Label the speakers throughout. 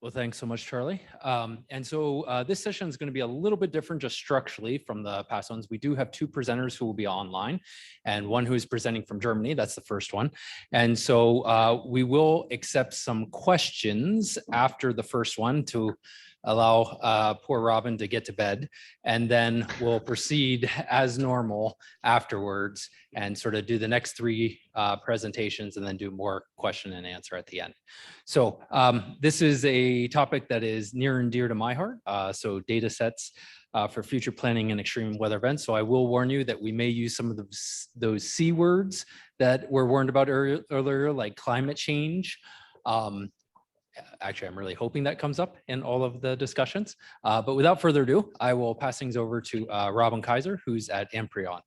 Speaker 1: Well, thanks so much, Charlie. This session is going to be a little bit different just structurally from the past ones. We do have two presenters who will be online and one who is presenting from Germany. That's the first one. And so we will accept some questions after the first one to allow poor Robin to get to bed. And then we'll proceed as normal afterwards and sort of do the next three presentations and then do more question and answer at the end. So this is a topic that is near and dear to my heart. So data sets for future planning and extreme weather events. So I will warn you that we may use some of those C words that were warned about earlier, like climate change. Actually, I'm really hoping that comes up in all of the discussions. But without further ado, I will pass things over to Robin Kaiser, who's at Amprion.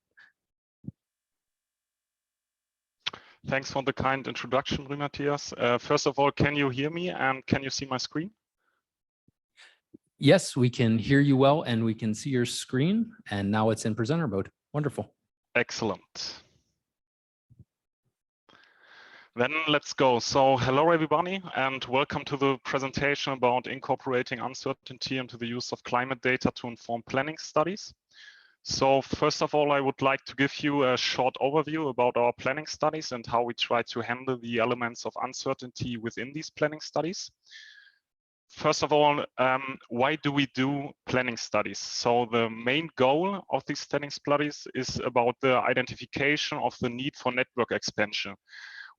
Speaker 2: Thanks for the kind introduction, Bri-Mathias. First of all, can you hear me and can you see my screen?
Speaker 1: Yes, we can hear you well and we can see your screen, and now it's in presenter mode. Wonderful.
Speaker 2: Excellent. Then let's go. So hello, everybody, and welcome to the presentation about incorporating uncertainty into the use of climate data to inform planning studies. So first of all, I would like to give you a short overview about our planning studies and how we try to handle the elements of uncertainty within these planning studies. First of all, why do we do planning studies? So the main goal of these planning studies is about the identification of the need for network expansion.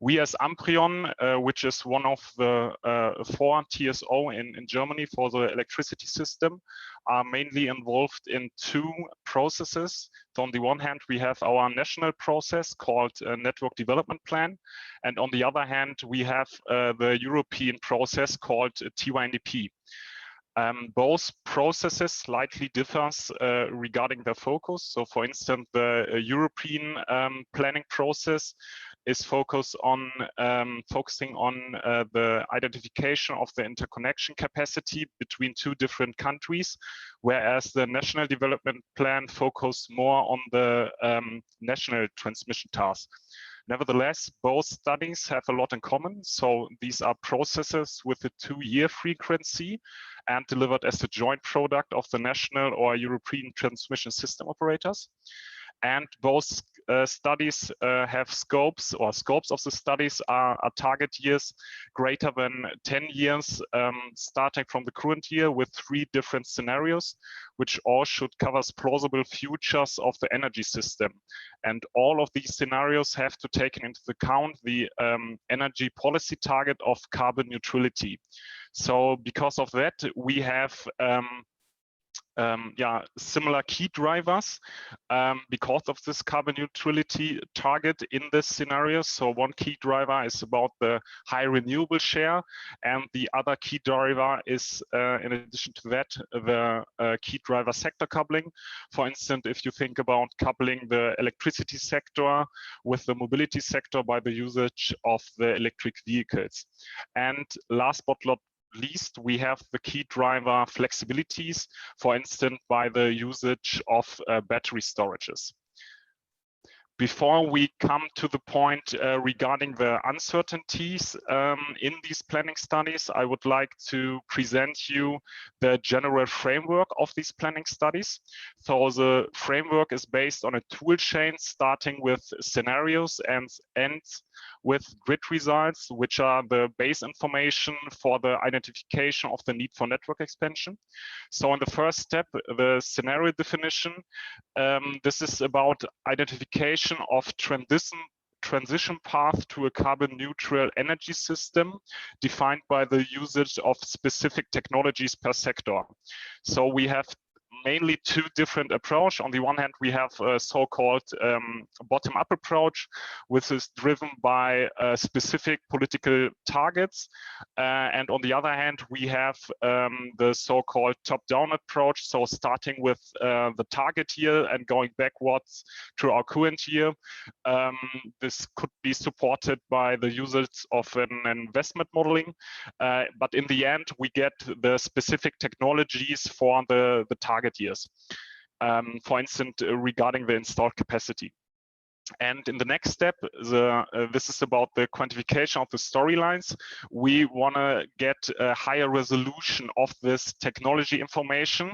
Speaker 2: We as Amprion, which is one of the 4 TSO in Germany for the electricity system, are mainly involved in 2 processes. So on the one hand, we have our national process called Network Development Plan. And on the other hand, we have the European process called TYNDP. Both processes slightly differs regarding their focus. So for instance, the European planning process is focusing on the identification of the interconnection capacity between 2 different countries, whereas the National Development Plan focuses more on the national transmission task. Nevertheless, both studies have a lot in common. So these are processes with a 2-year frequency and delivered as a joint product of the national or European transmission system operators. And both studies have scopes, or scopes of the studies are target years greater than 10 years, starting from the current year with 3 different scenarios, which all should cover plausible futures of the energy system. And all of these scenarios have to take into account the energy policy target of carbon neutrality. So because of that, we have similar key drivers because of this carbon neutrality target in this scenario. So one key driver is about the high renewable share, and the other key driver is, in addition to that, the key driver sector coupling. For instance, if you think about coupling the electricity sector with the mobility sector by the usage of the electric vehicles. And last but not least, we have the key driver flexibilities, for instance, by the usage of battery storages. Before we come to the point regarding the uncertainties in these planning studies, I would like to present you the general framework of these planning studies. So the framework is based on a tool chain starting with scenarios and ends with grid results, which are the base information for the identification of the need for network expansion. So in the first step, the scenario definition, this is about identification of transition path to a carbon neutral energy system defined by the usage of specific technologies per sector. So we have mainly 2 different approaches. On the one hand, we have a so-called bottom-up approach, which is driven by specific political targets. And on the other hand, we have the so-called top-down approach. So starting with the target year and going backwards to our current year. This could be supported by the usage of an investment modeling. But in the end, we get the specific technologies for the target years. For instance, regarding the installed capacity. And in the next step, this is about the quantification of the storylines. We want to get a higher resolution of this technology information.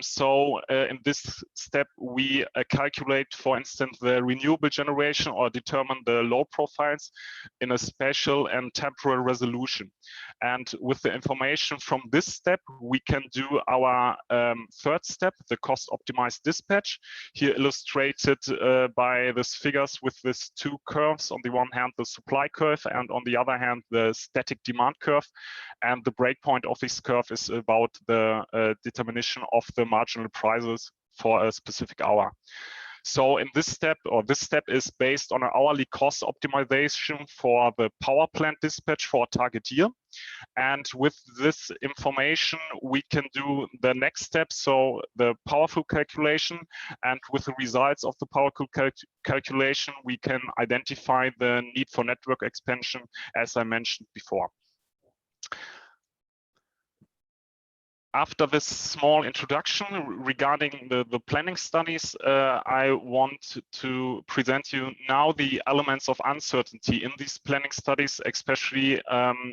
Speaker 2: So in this step, we calculate, for instance, the renewable generation or determine the load profiles in a spatial and temporal resolution. And with the information from this step, we can do our third step, the cost optimized dispatch, here illustrated by this figures with these two curves. On the one hand, the supply curve, and on the other hand, the static demand curve. And the breakpoint of this curve is about the determination of the marginal prices for a specific hour. So in this step, or this step is based on an hourly cost optimization for the power plant dispatch for a target year. And with this information, we can do the next step, so the power flow calculation. And with the results of the power flow calculation, we can identify the need for network expansion, as I mentioned before. After this small introduction regarding the planning studies, I want to present you now the elements of uncertainty in these planning studies, especially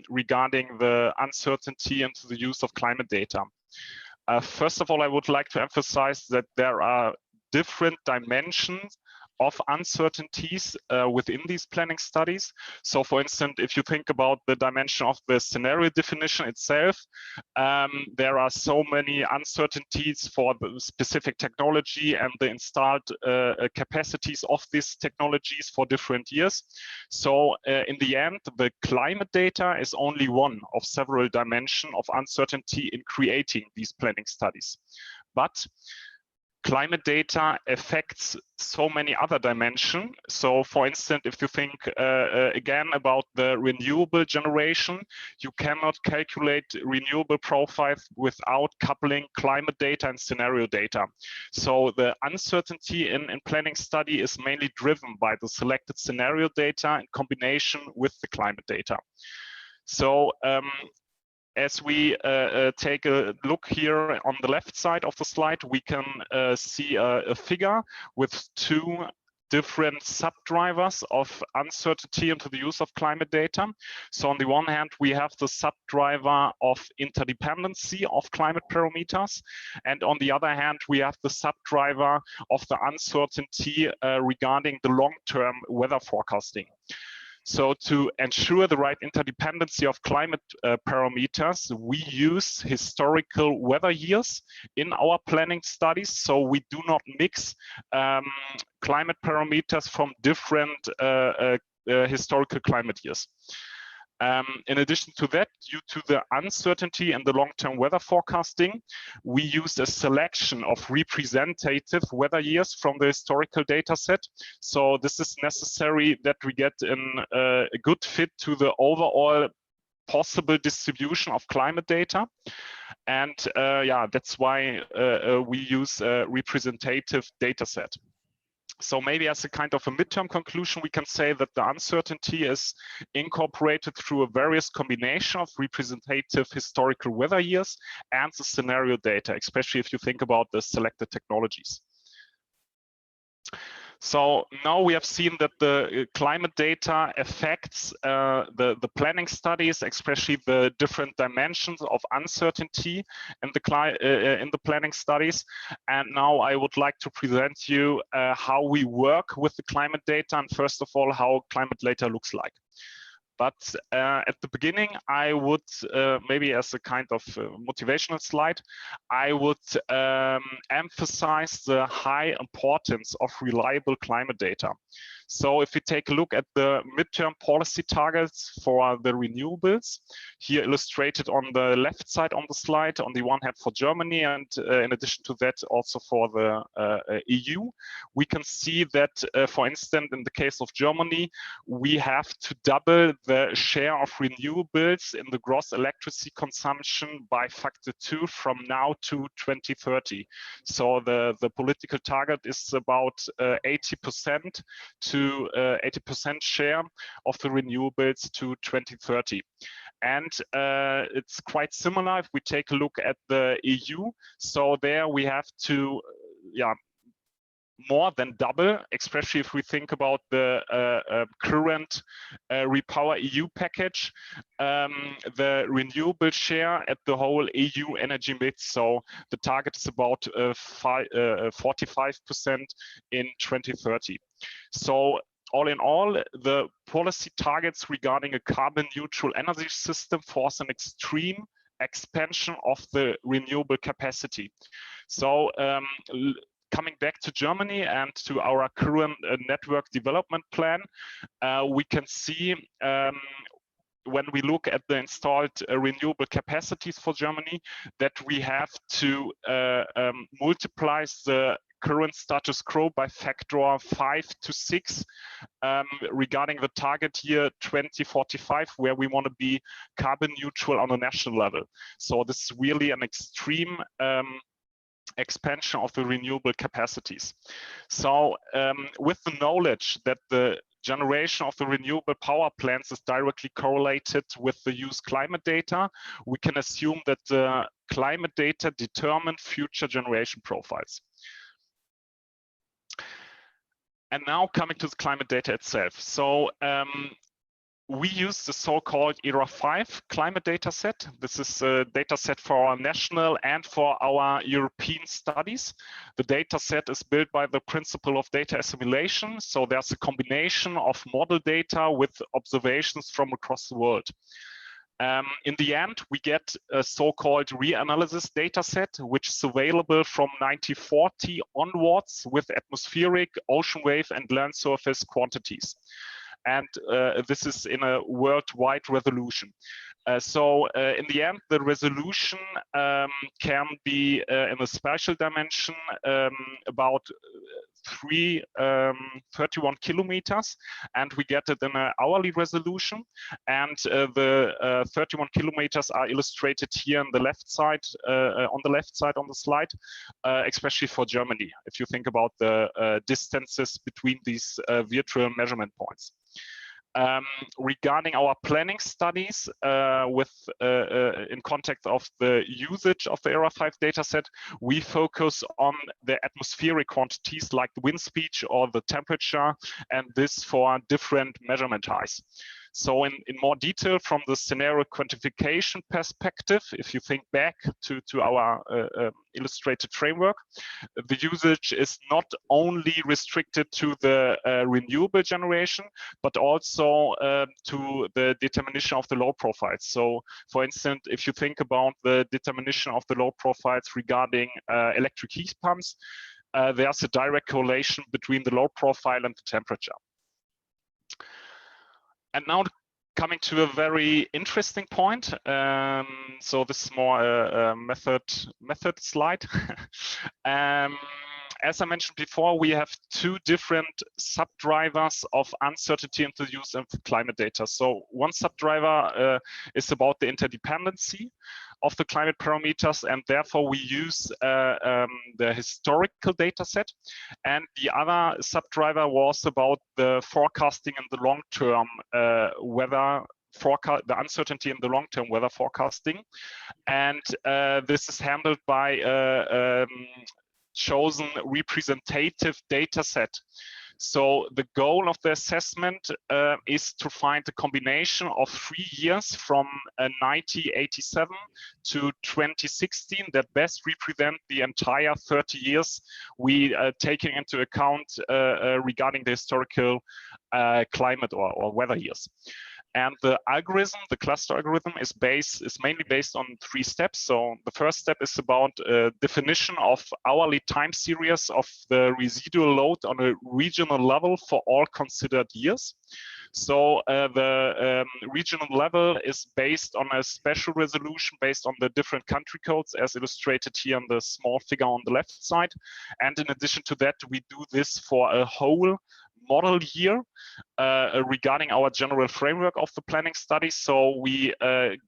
Speaker 2: regarding the uncertainty into the use of climate data. First of all, I would like to emphasize that there are different dimensions of uncertainties within these planning studies. So for instance, if you think about the dimension of the scenario definition itself, there are so many uncertainties for the specific technology and the installed capacities of these technologies for different years. So in the end, the climate data is only one of several dimensions of uncertainty in creating these planning studies. But climate data affects so many other dimensions. So for instance, if you think again about the renewable generation, you cannot calculate renewable profiles without coupling climate data and scenario data. So the uncertainty in planning study is mainly driven by the selected scenario data in combination with the climate data. So as we take a look here on the left side of the slide, we can see a figure with two different subdrivers of uncertainty into the use of climate data. So on the one hand, we have the subdriver of interdependency of climate parameters. And on the other hand, we have the subdriver of the uncertainty regarding the long-term weather forecasting. So to ensure the right interdependency of climate parameters, we use historical weather years in our planning studies. So we do not mix climate parameters from different historical climate years. In addition to that, due to the uncertainty in the long-term weather forecasting, we used a selection of representative weather years from the historical data set. So this is necessary that we get a good fit to the overall possible distribution of climate data. And yeah, that's why we use a representative data set. So maybe as a kind of a midterm conclusion, we can say that the uncertainty is incorporated through a various combination of representative historical weather years and the scenario data, especially if you think about the selected technologies. So now we have seen that the climate data affects the planning studies, especially the different dimensions of uncertainty in the planning studies. And now I would like to present you how we work with the climate data, and first of all, how climate data looks like. But at the beginning, I would, maybe as a kind of motivational slide, I would emphasize the high importance of reliable climate data. So if we take a look at the midterm policy targets for the renewables, here illustrated on the left side on the slide, on the one hand for Germany, and in addition to that also for the EU, we can see that, for instance, in the case of Germany, we have to double the share of renewables in the gross electricity consumption by factor 2 from now to 2030. So the political target is about 80% to 80% share of the renewables to 2030. And it's quite similar if we take a look at the EU. So there we have to more than double, especially if we think about the current Repower EU package, the renewable share at the whole EU energy mix. So the target is about 45% in 2030. So all in all, the policy targets regarding a carbon neutral energy system force an extreme expansion of the renewable capacity. So coming back to Germany and to our current network development plan, we can see when we look at the installed renewable capacities for Germany, that we have to multiply the current status quo by factor 5 to 6 regarding the target year 2045, where we want to be carbon neutral on a national level. So this is really an extreme expansion of the renewable capacities. So with the knowledge that the generation of the renewable power plants is directly correlated with the used climate data, we can assume that the climate data determine future generation profiles. And now coming to the climate data itself. So we use the so-called ERA 5 climate data set. This is a data set for our national and for our European studies. The data set is built by the principle of data assimilation. So there's a combination of model data with observations from across the world. In the end, we get a so-called reanalysis data set, which is available from 1940 onwards with atmospheric, ocean wave, and land surface quantities. And this is in a worldwide resolution. So in the end, the resolution can be in a spatial dimension about 31 kilometers, and we get it in an hourly resolution. And the 31 kilometers are illustrated here on the left side, on the slide, especially for Germany, if you think about the distances between these virtual measurement points. Regarding our planning studies in context of the usage of the ERA 5 dataset, we focus on the atmospheric quantities like the wind speed or the temperature, and this for different measurement heights. So in more detail from the scenario quantification perspective, if you think back to our illustrated framework, the usage is not only restricted to the renewable generation, but also to the determination of the load profiles. So for instance, if you think about the determination of the load profiles regarding electric heat pumps, there's a direct correlation between the load profile and the temperature. And now coming to a very interesting point. So this is more a method slide. As I mentioned before, we have two different subdrivers of uncertainty in the use of climate data. So one subdriver is about the interdependency of the climate parameters, and therefore we use the historical data set. And the other subdriver was about the forecasting in the long-term weather forecast, the uncertainty in the long-term weather forecasting. And this is handled by chosen representative data set. So the goal of the assessment is to find a combination of 3 years from 1987 to 2016 that best represent the entire 30 years we taking into account regarding the historical climate or weather years. And the algorithm, the cluster algorithm, is mainly based on 3 steps. So the first step is about definition of hourly time series of the residual load on a regional level for all considered years. So the regional level is based on a special resolution based on the different country codes, as illustrated here on the small figure on the left side. And in addition to that, we do this for a whole model year regarding our general framework of the planning study. So we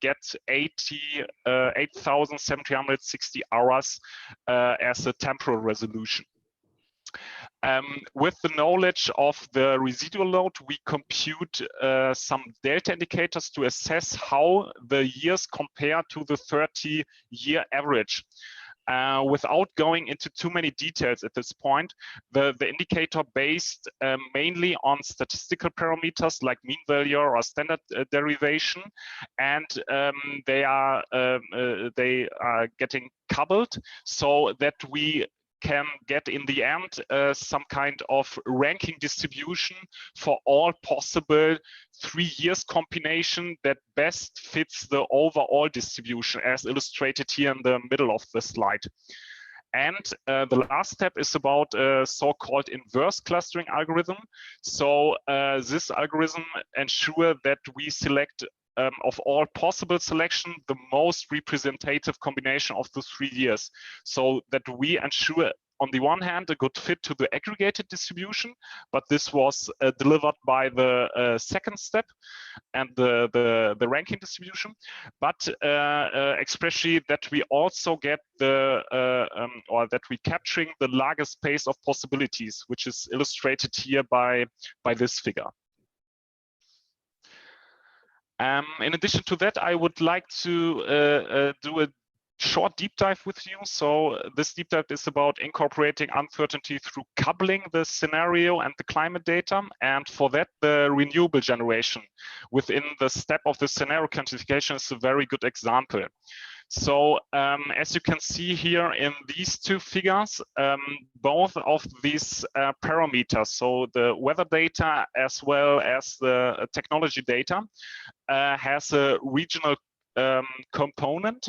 Speaker 2: get 8,760 hours as a temporal resolution. With the knowledge of the residual load, we compute some delta indicators to assess how the years compare to the 30-year average. Without going into too many details at this point, the indicator based mainly on statistical parameters like mean value or standard derivation, and they are getting coupled so that we can get in the end some kind of ranking distribution for all possible 3 years combination that best fits the overall distribution as illustrated here in the middle of the slide. And the last step is about a so-called inverse clustering algorithm. So this algorithm ensures that we select of all possible selection, the most representative combination of the 3 years, so that we ensure on the one hand a good fit to the aggregated distribution, but this was delivered by the second step and the ranking distribution, but especially that we also get the or that we capturing the largest space of possibilities, which is illustrated here by this figure. In addition to that, I would like to do a short deep dive with you. So this deep dive is about incorporating uncertainty through coupling the scenario and the climate data. And for that, the renewable generation within the step of the scenario quantification is a very good example. So as you can see here in these two figures, both of these parameters, so the weather data as well as the technology data, has a regional component.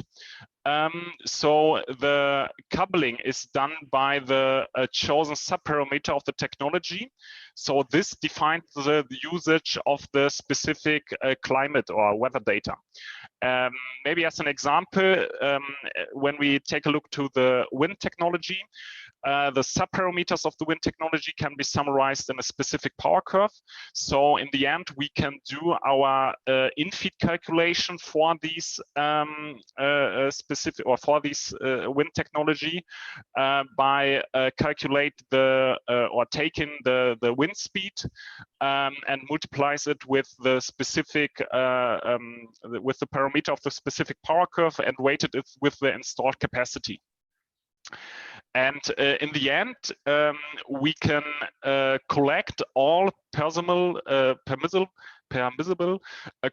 Speaker 2: So the coupling is done by the chosen subparameter of the technology. So this defines the usage of the specific climate or weather data. Maybe as an example, when we take a look to the wind technology, the subparameters of the wind technology can be summarized in a specific power curve. So in the end, we can do our in-feed calculation for these specific or for this wind technology by calculate the or taking the wind speed and multiplies it with the specific with the parameter of the specific power curve and weighted it with the installed capacity. And in the end, we can collect all permissible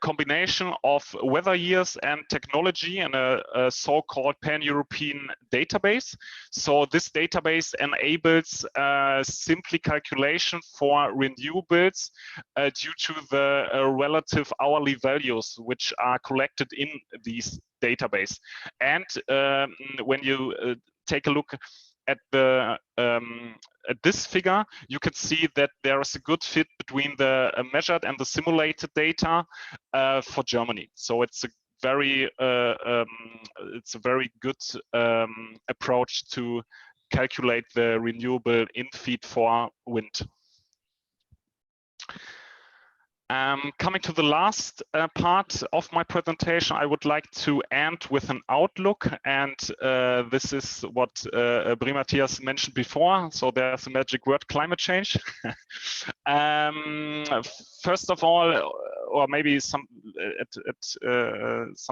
Speaker 2: combination of weather years and technology in a so-called pan-European database. So this database enables simply calculation for renewables due to the relative hourly values which are collected in these database. And when you take a look at the at this figure, you can see that there is a good fit between the measured and the simulated data for Germany. So it's a very good approach to calculate the renewable in-feed for wind. Coming to the last part of my presentation, I would like to end with an outlook, and this is what Bri-Mathias mentioned before. So there's a magic word: climate change. First of all, or maybe some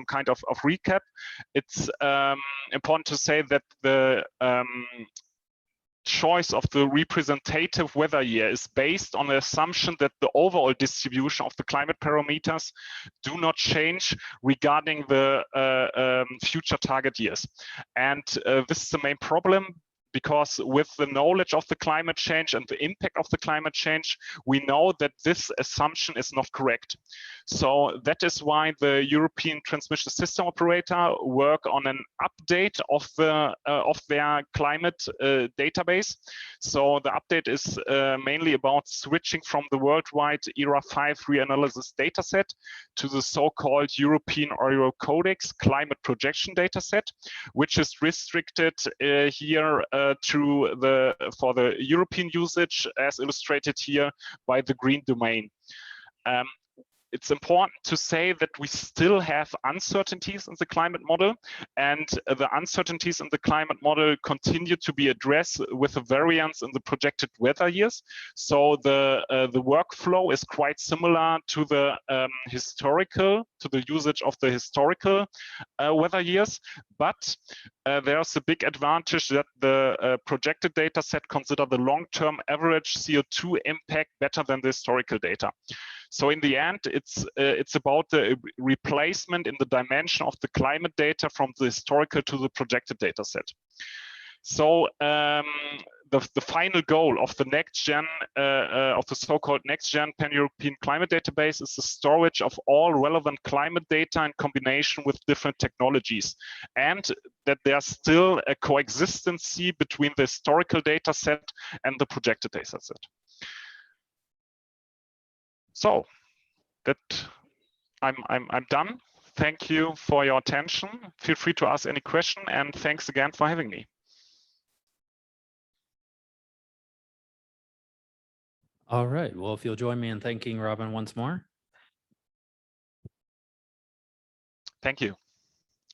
Speaker 2: kind of recap, it's important to say that the choice of the representative weather year is based on the assumption that the overall distribution of the climate parameters do not change regarding the future target years. And this is the main problem, because with the knowledge of the climate change and the impact of the climate change, we know that this assumption is not correct. So that is why the European Transmission System Operator work on an update of their climate database. So the update is mainly about switching from the worldwide ERA 5 reanalysis dataset to the so-called European NREL Codex climate projection dataset, which is restricted here for the European usage, as illustrated here by the green domain. it's important to say that we still have uncertainties in the climate model, and the uncertainties in the climate model continue to be addressed with a variance in the projected weather years. So the workflow is quite similar to the usage of the historical weather years, but there's a big advantage that the projected data set consider the long-term average CO2 impact better than the historical data. So in the end, it's about the replacement in the dimension of the climate data from the historical to the projected data set. So the final goal of the next gen, of the so-called next gen pan-European climate database is the storage of all relevant climate data in combination with different technologies, and that there's still a coexistency between the historical data set and the projected data set. So that I'm done. Thank you for your attention. Feel free to ask any question, and thanks again for having me.
Speaker 1: All right. Well, if you'll join me in thanking Robin once more.
Speaker 2: Thank you.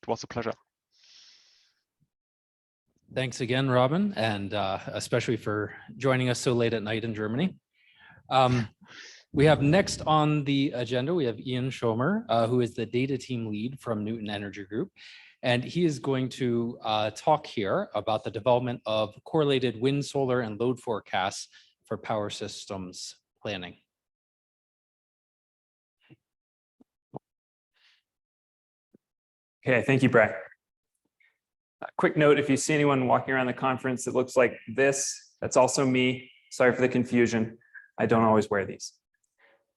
Speaker 2: It was a pleasure.
Speaker 1: Thanks again, Robin, and especially for joining us so late at night in Germany. We have next on the agenda, we have Ian Schomer, who is the data team lead from Newton Energy Group. And he is going to talk here about the development of correlated wind, solar, and load forecasts for power systems planning.
Speaker 3: Okay, thank you, Bri. A quick note, if you see anyone walking around the conference that looks like this, that's also me. Sorry for the confusion. I don't always wear these.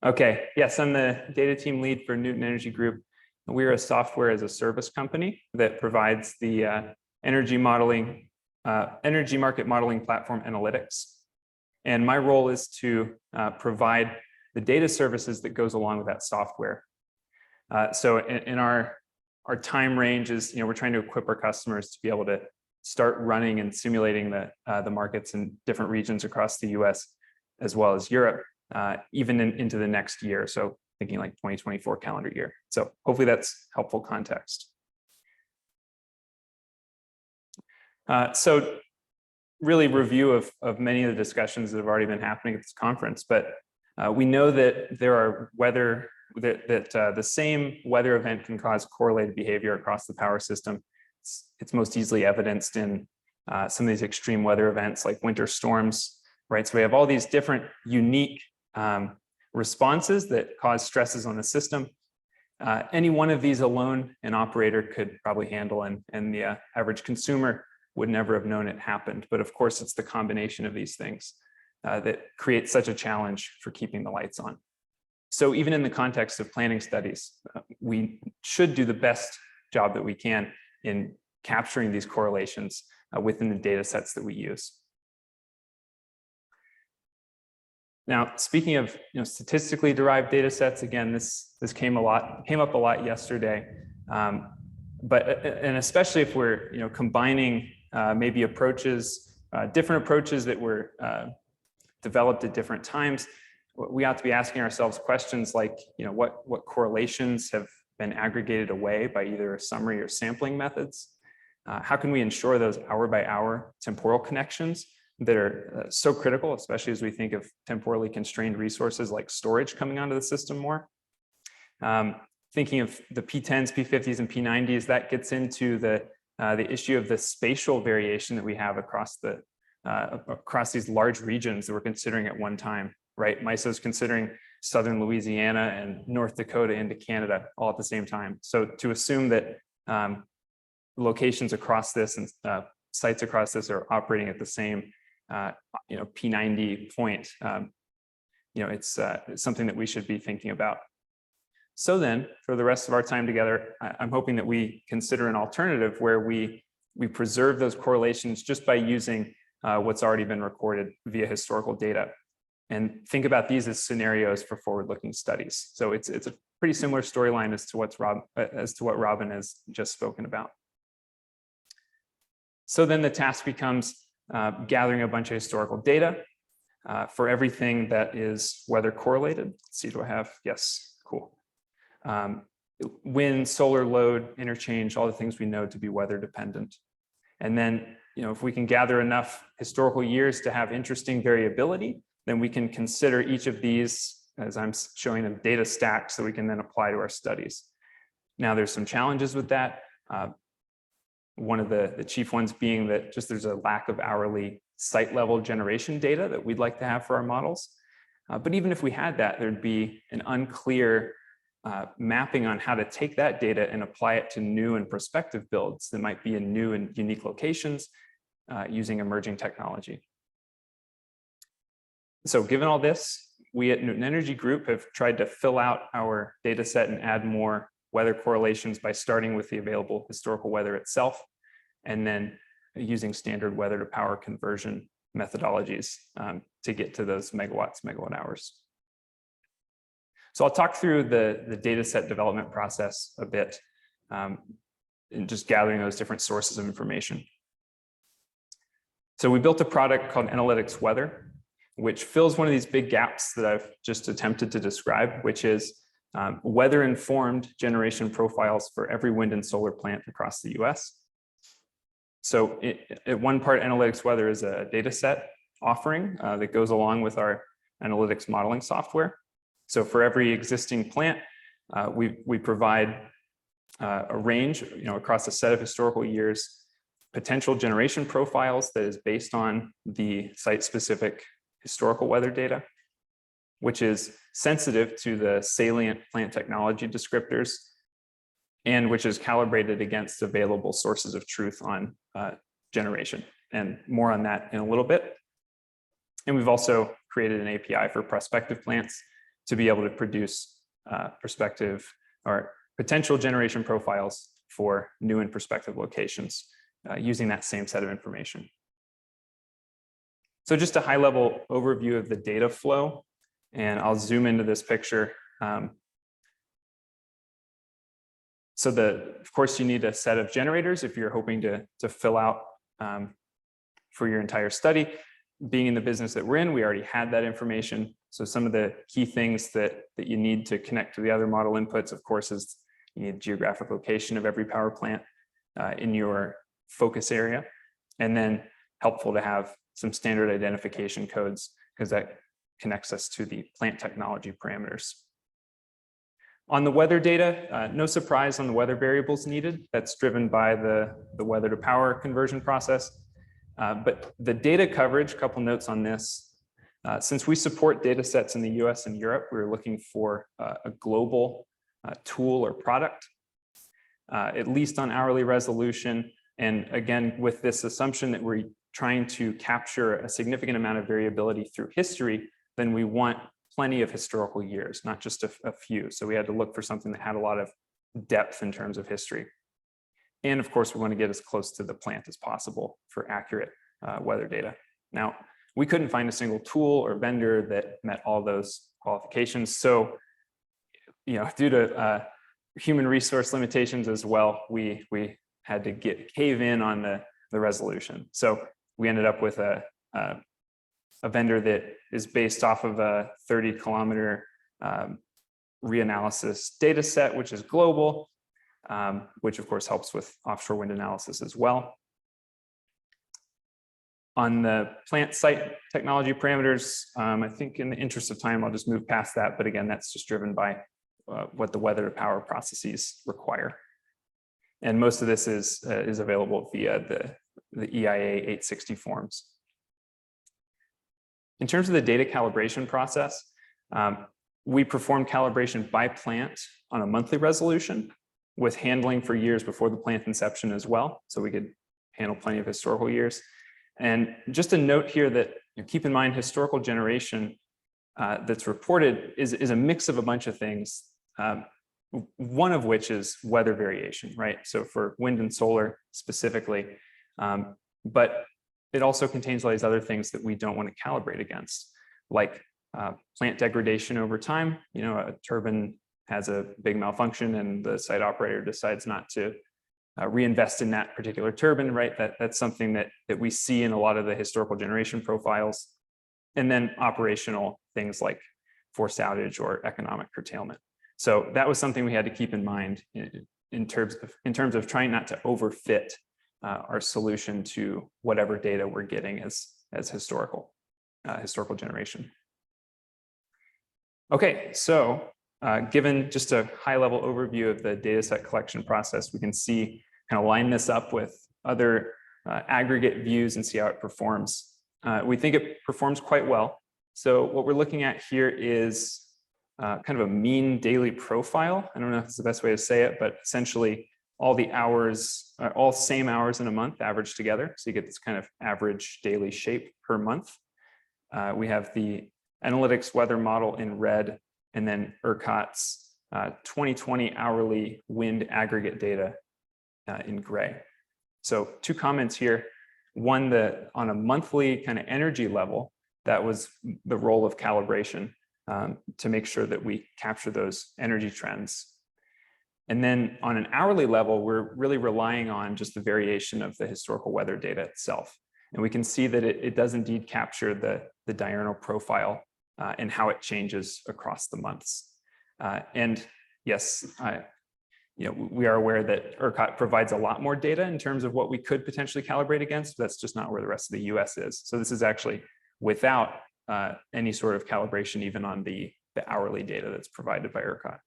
Speaker 3: Okay, yes, I'm the data team lead for Newton Energy Group. We're a software as a service company that provides the energy market modeling platform analytics. And my role is to provide the data services that goes along with that software. So in our time range is, we're trying to equip our customers to be able to start running and simulating the markets in different regions across the US as well as Europe, even into the next year. So thinking like 2024 calendar year. So hopefully that's helpful context. So really review of many of the discussions that have already been happening at this conference, but we know that there are the same weather event can cause correlated behavior across the power system. It's most easily evidenced in some of these extreme weather events like winter storms, right? So we have all these different unique responses that cause stresses on the system. Any one of these alone, an operator could probably handle, and the average consumer would never have known it happened. But of course, it's the combination of these things that creates such a challenge for keeping the lights on. So even in the context of planning studies, we should do the best job that we can in capturing these correlations within the data sets that we use. Now, speaking of statistically derived data sets, again, this came up a lot yesterday, and especially if we're combining maybe approaches, different approaches that were developed at different times, we ought to be asking ourselves questions like, what correlations have been aggregated away by either summary or sampling methods? How can we ensure those hour-by-hour temporal connections that are so critical, especially as we think of temporally constrained resources like storage coming onto the system more? Thinking of the P10s, P50s, and P90s, that gets into the issue of the spatial variation that we have across these large regions that we're considering at one time, right? MISO is considering southern Louisiana and North Dakota into Canada all at the same time. So to assume that locations across this and sites across this are operating at the same P90 point, it's something that we should be thinking about. So then, for the rest of our time together, I'm hoping that we consider an alternative where we preserve those correlations just by using what's already been recorded via historical data, and think about these as scenarios for forward-looking studies. So it's a pretty similar storyline as to what Robin has just spoken about. So then the task becomes gathering a bunch of historical data for everything that is weather correlated. Let's see, do I have? Yes, Cool. Wind, solar load, interchange, all the things we know to be weather dependent. And then, if we can gather enough historical years to have interesting variability, then we can consider each of these, as I'm showing them, data stacks that we can then apply to our studies. Now, there's some challenges with that. One of the chief ones being that just there's a lack of hourly site level generation data that we'd like to have for our models. But even if we had that, there'd be an unclear mapping on how to take that data and apply it to new and prospective builds that might be in new and unique locations using emerging technology. So given all this, we at Newton Energy Group have tried to fill out our data set and add more weather correlations by starting with the available historical weather itself, and then using standard weather to power conversion methodologies to get to those megawatts, megawatt hours. So I'll talk through the data set development process a bit, and just gathering those different sources of information. So we built a product called Analytics Weather, which fills one of these big gaps that I've just attempted to describe, which is weather-informed generation profiles for every wind and solar plant across the US. So at one part, Analytics Weather is a data set offering that goes along with our analytics modeling software. So for every existing plant, we provide a range, across a set of historical years, potential generation profiles that is based on the site-specific historical weather data, which is sensitive to the salient plant technology descriptors, and which is calibrated against available sources of truth on generation. And more on that in a little bit. And we've also created an API for prospective plants to be able to produce prospective or potential generation profiles for new and prospective locations using that same set of information. So just a high-level overview of the data flow, and I'll zoom into this picture. So of course, you need a set of generators if you're hoping to fill out for your entire study. Being in the business that we're in, we already had that information. So some of the key things that you need to connect to the other model inputs, of course, is you need geographic location of every power plant in your focus area. And then helpful to have some standard identification codes, because that connects us to the plant technology parameters. On the weather data, no surprise on the weather variables needed. That's driven by the weather to power conversion process. But the data coverage, a couple notes on this. Since we support data sets in the US and Europe, we were looking for a global tool or product, at least on hourly resolution. And again, with this assumption that we're trying to capture a significant amount of variability through history, then we want plenty of historical years, not just a few. So we had to look for something that had a lot of depth in terms of history. And of course, we want to get as close to the plant as possible for accurate weather data. Now, we couldn't find a single tool or vendor that met all those qualifications. So, due to human resource limitations as well, we had to cave in on the resolution. So we ended up with a vendor that is based off of a 30-kilometer reanalysis data set, which is global, which of course helps with offshore wind analysis as well. On the plant site technology parameters, I think in the interest of time, I'll just move past that. But again, that's just driven by what the weather to power processes require. And most of this is available via the EIA 860 forms. In terms of the data calibration process, we perform calibration by plant on a monthly resolution with handling for years before the plant inception as well. So we could handle plenty of historical years. And just a note here that keep in mind historical generation that's reported is a mix of a bunch of things. One of which is weather variation, right? So for wind and solar specifically, but it also contains all these other things that we don't want to calibrate against, like plant degradation over time. A turbine has a big malfunction and the site operator decides not to reinvest in that particular turbine, right? That's something that we see in a lot of the historical generation profiles. And then operational things like forced outage or economic curtailment. So that was something we had to keep in mind in terms of trying not to overfit our solution to whatever data we're getting as historical generation. Okay, so given just a high-level overview of the dataset collection process, we can see, kind of line this up with other aggregate views and see how it performs. We think it performs quite well. So what we're looking at here is kind of a mean daily profile. I don't know if it's the best way to say it, but essentially all the hours, all same hours in a month averaged together. So you get this kind of average daily shape per month. We have the analytics weather model in red, and then ERCOT's 2020 hourly wind aggregate data in gray. So 2 comments here. One, that on a monthly kind of energy level, that was the role of calibration to make sure that we capture those energy trends. And then on an hourly level, we're really relying on just the variation of the historical weather data itself. And we can see that it does indeed capture the diurnal profile and how it changes across the months. And yes, we are aware that ERCOT provides a lot more data in terms of what we could potentially calibrate against. But that's just not where the rest of the US is. So this is actually without any sort of calibration, even on the hourly data that's provided by ERCOT.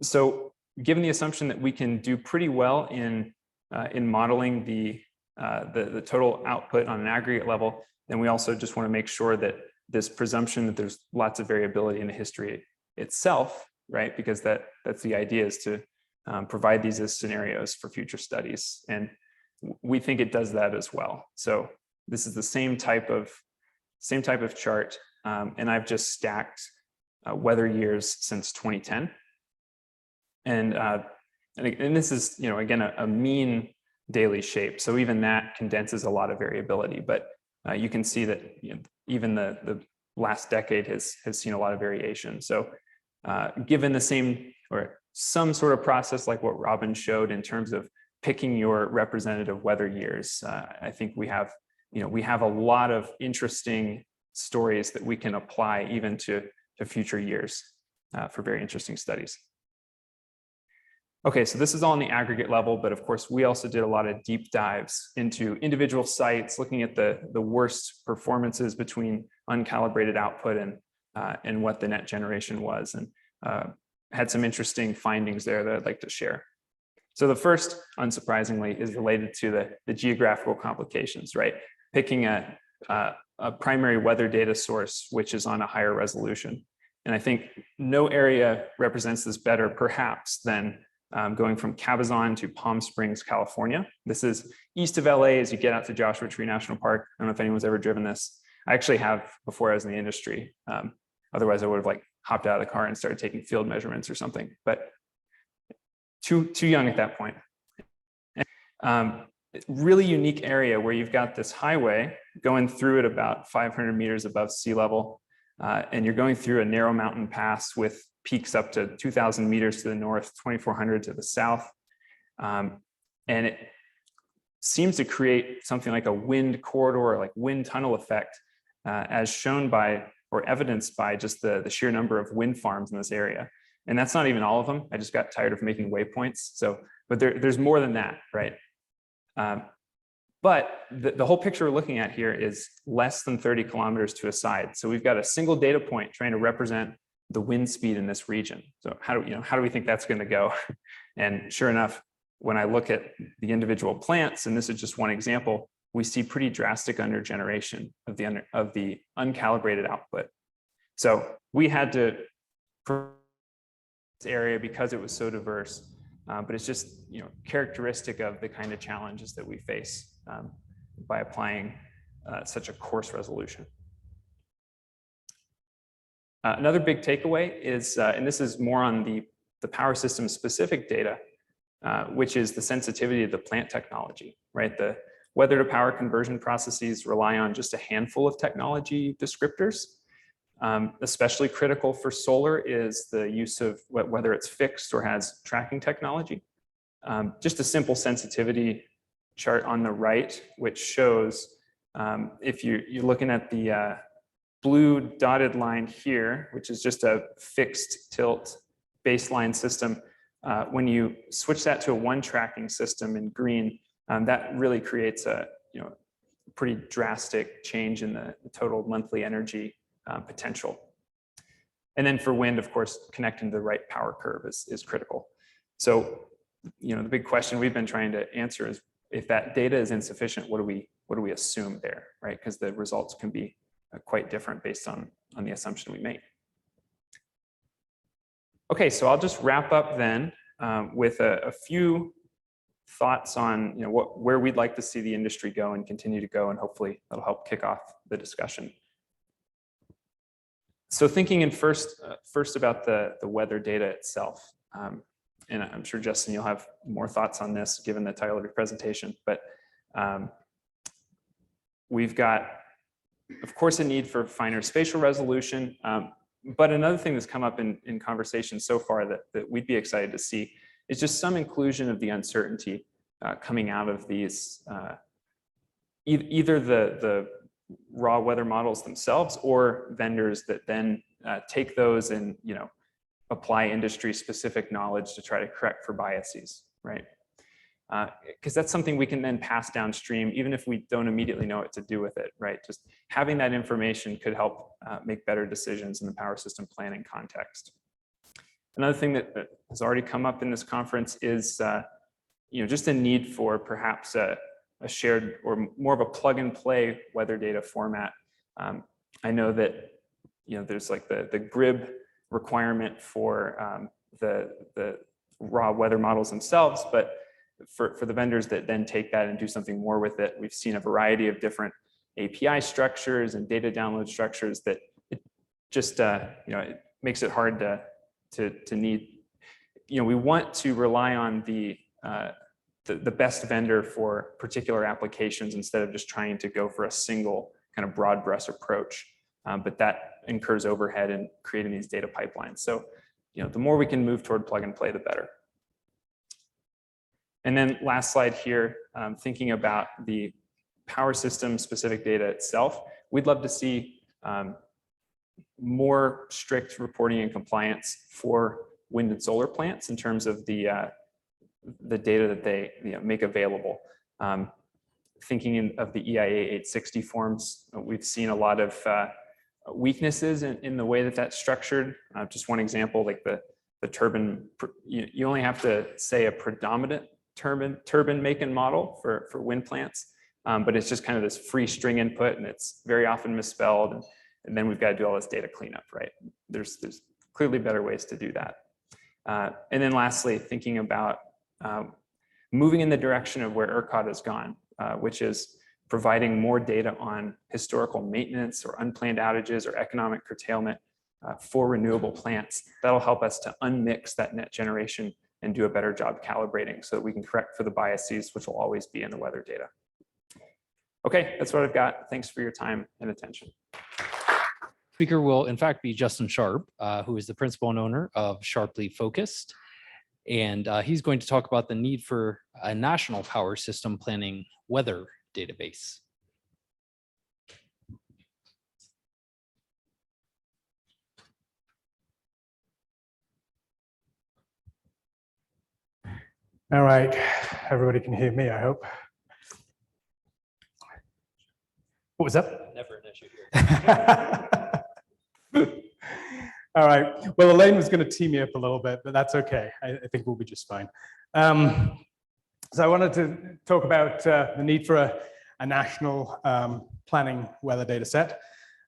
Speaker 3: So given the assumption that we can do pretty well in modeling the total output on an aggregate level, then we also just want to make sure that this presumption that there's lots of variability in the history itself, right? Because that's the idea, is to provide these as scenarios for future studies. And we think it does that as well. So this is the same type of chart. And I've just stacked weather years since 2010. And this is, again, a mean daily shape. So even that condenses a lot of variability, but you can see that even the last decade has seen a lot of variation. So given the same or some sort of process like what Robin showed in terms of picking your representative weather years, I think we have a lot of interesting stories that we can apply even to future years for very interesting studies. Okay, so this is all on the aggregate level, but of course we also did a lot of deep dives into individual sites, looking at the worst performances between uncalibrated output and what the net generation was, and had some interesting findings there that I'd like to share. So the first, unsurprisingly, is related to the geographical complications, right? Picking a primary weather data source, which is on a higher resolution. And I think no area represents this better, perhaps, than going from Cabazon to Palm Springs, California. This is east of LA as you get out to Joshua Tree National Park. I don't know if anyone's ever driven this. I actually have before I was in the industry. Otherwise, I would have hopped out of the car and started taking field measurements or something, but too young at that point. Really unique area where you've got this highway going through at about 500 meters above sea level. And you're going through a narrow mountain pass with peaks up to 2,000 meters to the north, 2,400 to the south. And it seems to create something like a wind corridor, like wind tunnel effect, as shown by, or evidenced by, just the sheer number of wind farms in this area. And that's not even all of them. I just got tired of making waypoints. So, but there's more than that, right? But the whole picture we're looking at here is less than 30 kilometers to a side. So we've got a single data point trying to represent the wind speed in this region. So how do we think that's going to go? And sure enough, when I look at the individual plants, and this is just one example, we see pretty drastic undergeneration of the uncalibrated output. So we had to this area because it was so diverse, but it's just characteristic of the kind of challenges that we face by applying such a coarse resolution. Another big takeaway is, and this is more on the power system specific data, which is the sensitivity of the plant technology, right? The weather to power conversion processes rely on just a handful of technology descriptors. Especially critical for solar is the use of whether it's fixed or has tracking technology. Just a simple sensitivity chart on the right, which shows if you're looking at the blue dotted line here, which is just a fixed tilt baseline system, when you switch that to a one tracking system in green, that really creates a pretty drastic change in the total monthly energy potential. And then for wind, of course, connecting to the right power curve is critical. So, the big question we've been trying to answer is, if that data is insufficient, what do we assume there, right? Because the results can be quite different based on the assumption we make. Okay, so I'll just wrap up then with a few thoughts on where we'd like to see the industry go and continue to go, and hopefully that'll help kick off the discussion. So thinking in first about the weather data itself, and I'm sure, Justin, you'll have more thoughts on this given the title of your presentation, but we've got, of course, a need for finer spatial resolution, but another thing that's come up in conversation so far that we'd be excited to see is just some inclusion of the uncertainty coming out of these, either the raw weather models themselves or vendors that then take those and apply industry specific knowledge to try to correct for biases, right? Because that's something we can then pass downstream, even if we don't immediately know what to do with it, right? Just having that information could help make better decisions in the power system planning context. Another thing that has already come up in this conference is just a need for perhaps a shared or more of a plug and play weather data format. I know that there's like the GRIB requirement for the raw weather models themselves, but for the vendors that then take that and do something more with it, we've seen a variety of different API structures and data download structures that it just it makes it hard to need. We want to rely on the best vendor for particular applications instead of just trying to go for a single kind of broad brush approach. But that incurs overhead in creating these data pipelines. So, the more we can move toward plug and play, the better. And then last slide here, thinking about the power system specific data itself, we'd love to see more strict reporting and compliance for wind and solar plants in terms of the data that they make available. Thinking of the EIA 860 forms, we've seen a lot of weaknesses in the way that that's structured. Just one example, like the turbine, you only have to say a predominant turbine make and model for wind plants, but it's just kind of this free string input, and it's very often misspelled, and then we've got to do all this data cleanup, right? There's clearly better ways to do that. And then lastly, thinking about moving in the direction of where ERCOT has gone, which is providing more data on historical maintenance or unplanned outages or economic curtailment for renewable plants. That'll help us to unmix that net generation and do a better job calibrating so that we can correct for the biases, which will always be in the weather data. Okay, that's what I've got. Thanks for your time and attention.
Speaker 1: Speaker will in fact be Justin Sharp, who is the principal and owner of Sharply Focused. And he's going to talk about the need for a national power system planning weather database.
Speaker 4: All right, everybody can hear me, I hope. What was that?
Speaker 1: Never an issue here.
Speaker 4: All right, well, Elaine was going to tee me up a little bit, but that's okay. I think we'll be just fine. So I wanted to talk about the need for a national planning weather data set.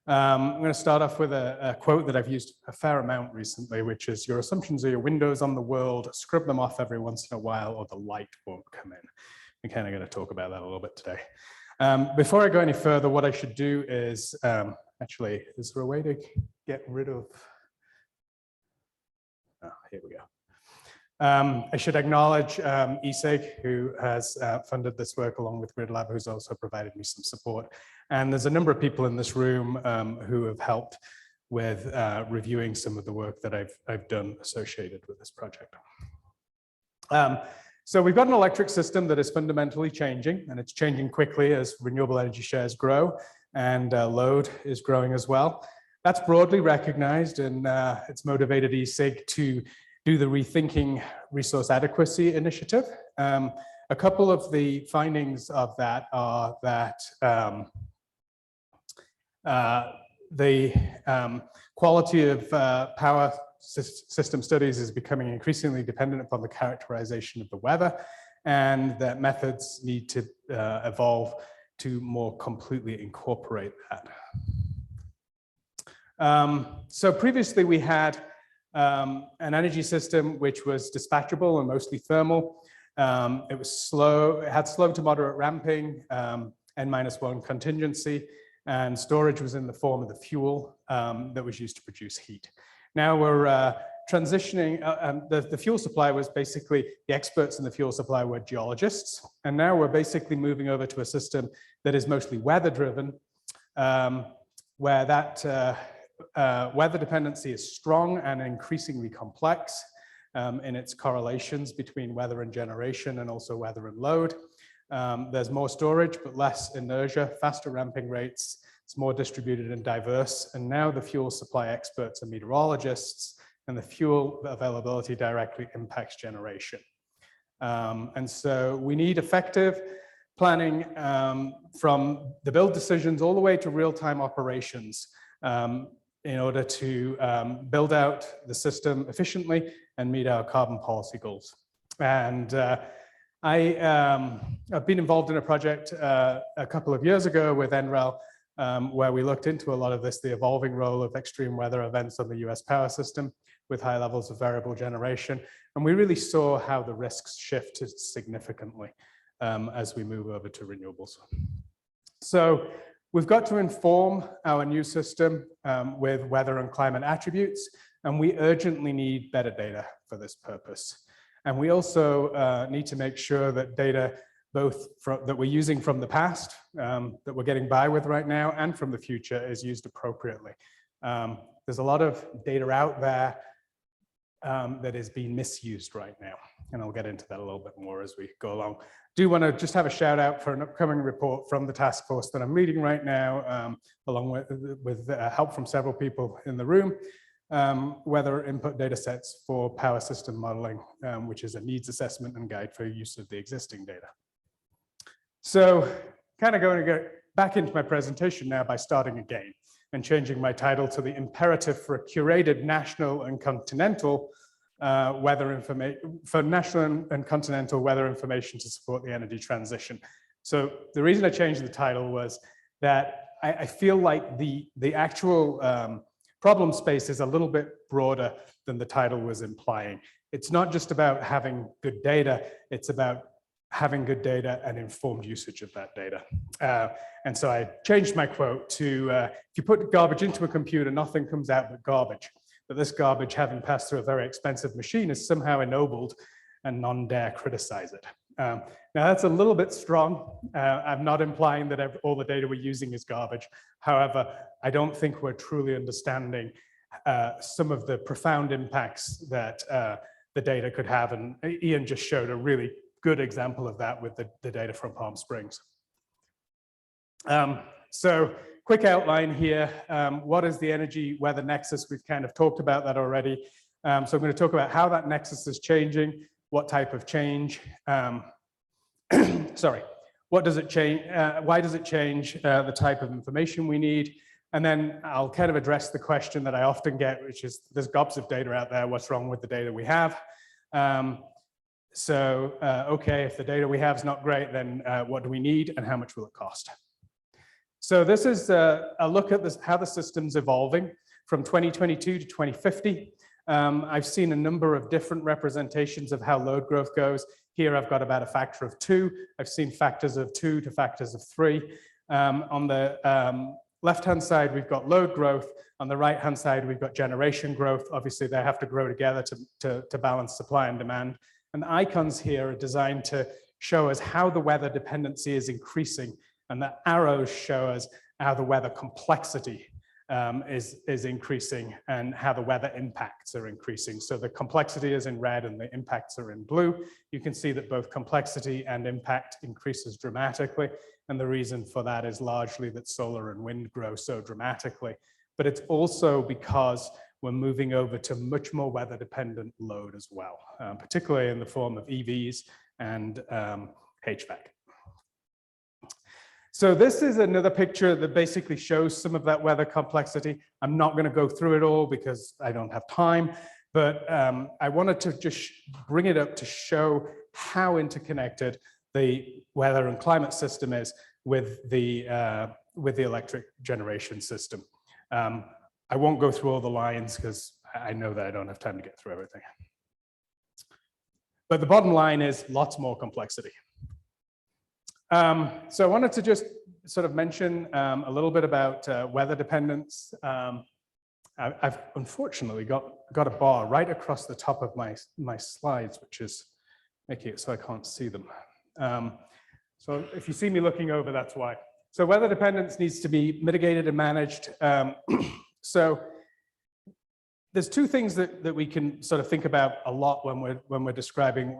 Speaker 4: I'm going to start off with a quote that I've used a fair amount recently, which is, "Your assumptions are your windows on the world. Scrub them off every once in a while or the light won't come in." We're kind of going to talk about that a little bit today. Before I go any further, what I should do is, actually, is there a way to get rid of, oh, here we go. I should acknowledge ESEG, who has funded this work along with GridLab, who's also provided me some support. And there's a number of people in this room who have helped with reviewing some of the work that I've done associated with this project. So we've got an electric system that is fundamentally changing, and it's changing quickly as renewable energy shares grow. and load is growing as well. That's broadly recognized, and it's motivated ESIG to do the Rethinking Resource Adequacy initiative. A couple of the findings of that are that the quality of power system studies is becoming increasingly dependent upon the characterization of the weather, and that methods need to evolve to more completely incorporate that. So previously we had an energy system which was dispatchable and mostly thermal. It was slow, it had slow to moderate ramping, N-1 contingency, and storage was in the form of the fuel that was used to produce heat. Now we're transitioning, the fuel supply was basically, the experts in the fuel supply were geologists, and now we're basically moving over to a system that is mostly weather driven, where that weather dependency is strong and increasingly complex in its correlations between weather and generation, and also weather and load. There's more storage, but less inertia, faster ramping rates. It's more distributed and diverse. And now the fuel supply experts are meteorologists, and the fuel availability directly impacts generation. And so we need effective planning from the build decisions all the way to real-time operations in order to build out the system efficiently and meet our carbon policy goals. And I've been involved in a project a couple of years ago with NREL where we looked into a lot of this, the evolving role of extreme weather events on the US power system with high levels of variable generation. And we really saw how the risks shifted significantly as we move over to renewables. So we've got to inform our new system with weather and climate attributes, and we urgently need better data for this purpose. And we also need to make sure that data both that we're using from the past, that we're getting by with right now, and from the future is used appropriately. There's a lot of data out there that is being misused right now, and I'll get into that a little bit more as we go along. Do want to just have a shout out for an upcoming report from the task force that I'm leading right now, along with help from several people in the room, weather input data sets for power system modeling, which is a needs assessment and guide for use of the existing data. So kind of going to go back into my presentation now by starting again and changing my title to the imperative for a curated national and continental weather information, for national and continental weather information to support the energy transition. So the reason I changed the title was that I feel like the actual problem space is a little bit broader than the title was implying. It's not just about having good data, it's about having good data and informed usage of that data. And so I changed my quote to, if you put garbage into a computer, nothing comes out but garbage. But this garbage, having passed through a very expensive machine, is somehow ennobled, and none dare criticize it. Now that's a little bit strong. I'm not implying that all the data we're using is garbage. However, I don't think we're truly understanding some of the profound impacts that the data could have. And Ian just showed a really good example of that with the data from Palm Springs. So quick outline here. What is the energy weather nexus? We've kind of talked about that already. So I'm going to talk about how that nexus is changing, what type of change, sorry, what does it change, why does it change, the type of information we need, and then I'll kind of address the question that I often get, which is there's gobs of data out there, what's wrong with the data we have? Okay, if the data we have is not great, then what do we need and how much will it cost? So this is a look at how the system's evolving from 2022 to 2050. I've seen a number of different representations of how load growth goes. Here I've got about a factor of 2. I've seen factors of 2 to factors of 3. On the left-hand side, we've got load growth. On the right-hand side, we've got generation growth. Obviously, they have to grow together to balance supply and demand. And the icons here are designed to show us how the weather dependency is increasing, and the arrows show us how the weather complexity is increasing and how the weather impacts are increasing. So the complexity is in red and the impacts are in blue. You can see that both complexity and impact increases dramatically. And the reason for that is largely that solar and wind grow so dramatically. But it's also because we're moving over to much more weather-dependent load as well, particularly in the form of EVs and HVAC. So this is another picture that basically shows some of that weather complexity. I'm not going to go through it all because I don't have time, but I wanted to just bring it up to show how interconnected the weather and climate system is with the electric generation system. I won't go through all the lines because I know that I don't have time to get through everything. But the bottom line is lots more complexity. So I wanted to just sort of mention a little bit about weather dependence. I've unfortunately got a bar right across the top of my slides, which is making it so I can't see them. So if you see me looking over, that's why. So weather dependence needs to be mitigated and managed. So there's two things that we can sort of think about a lot when we're describing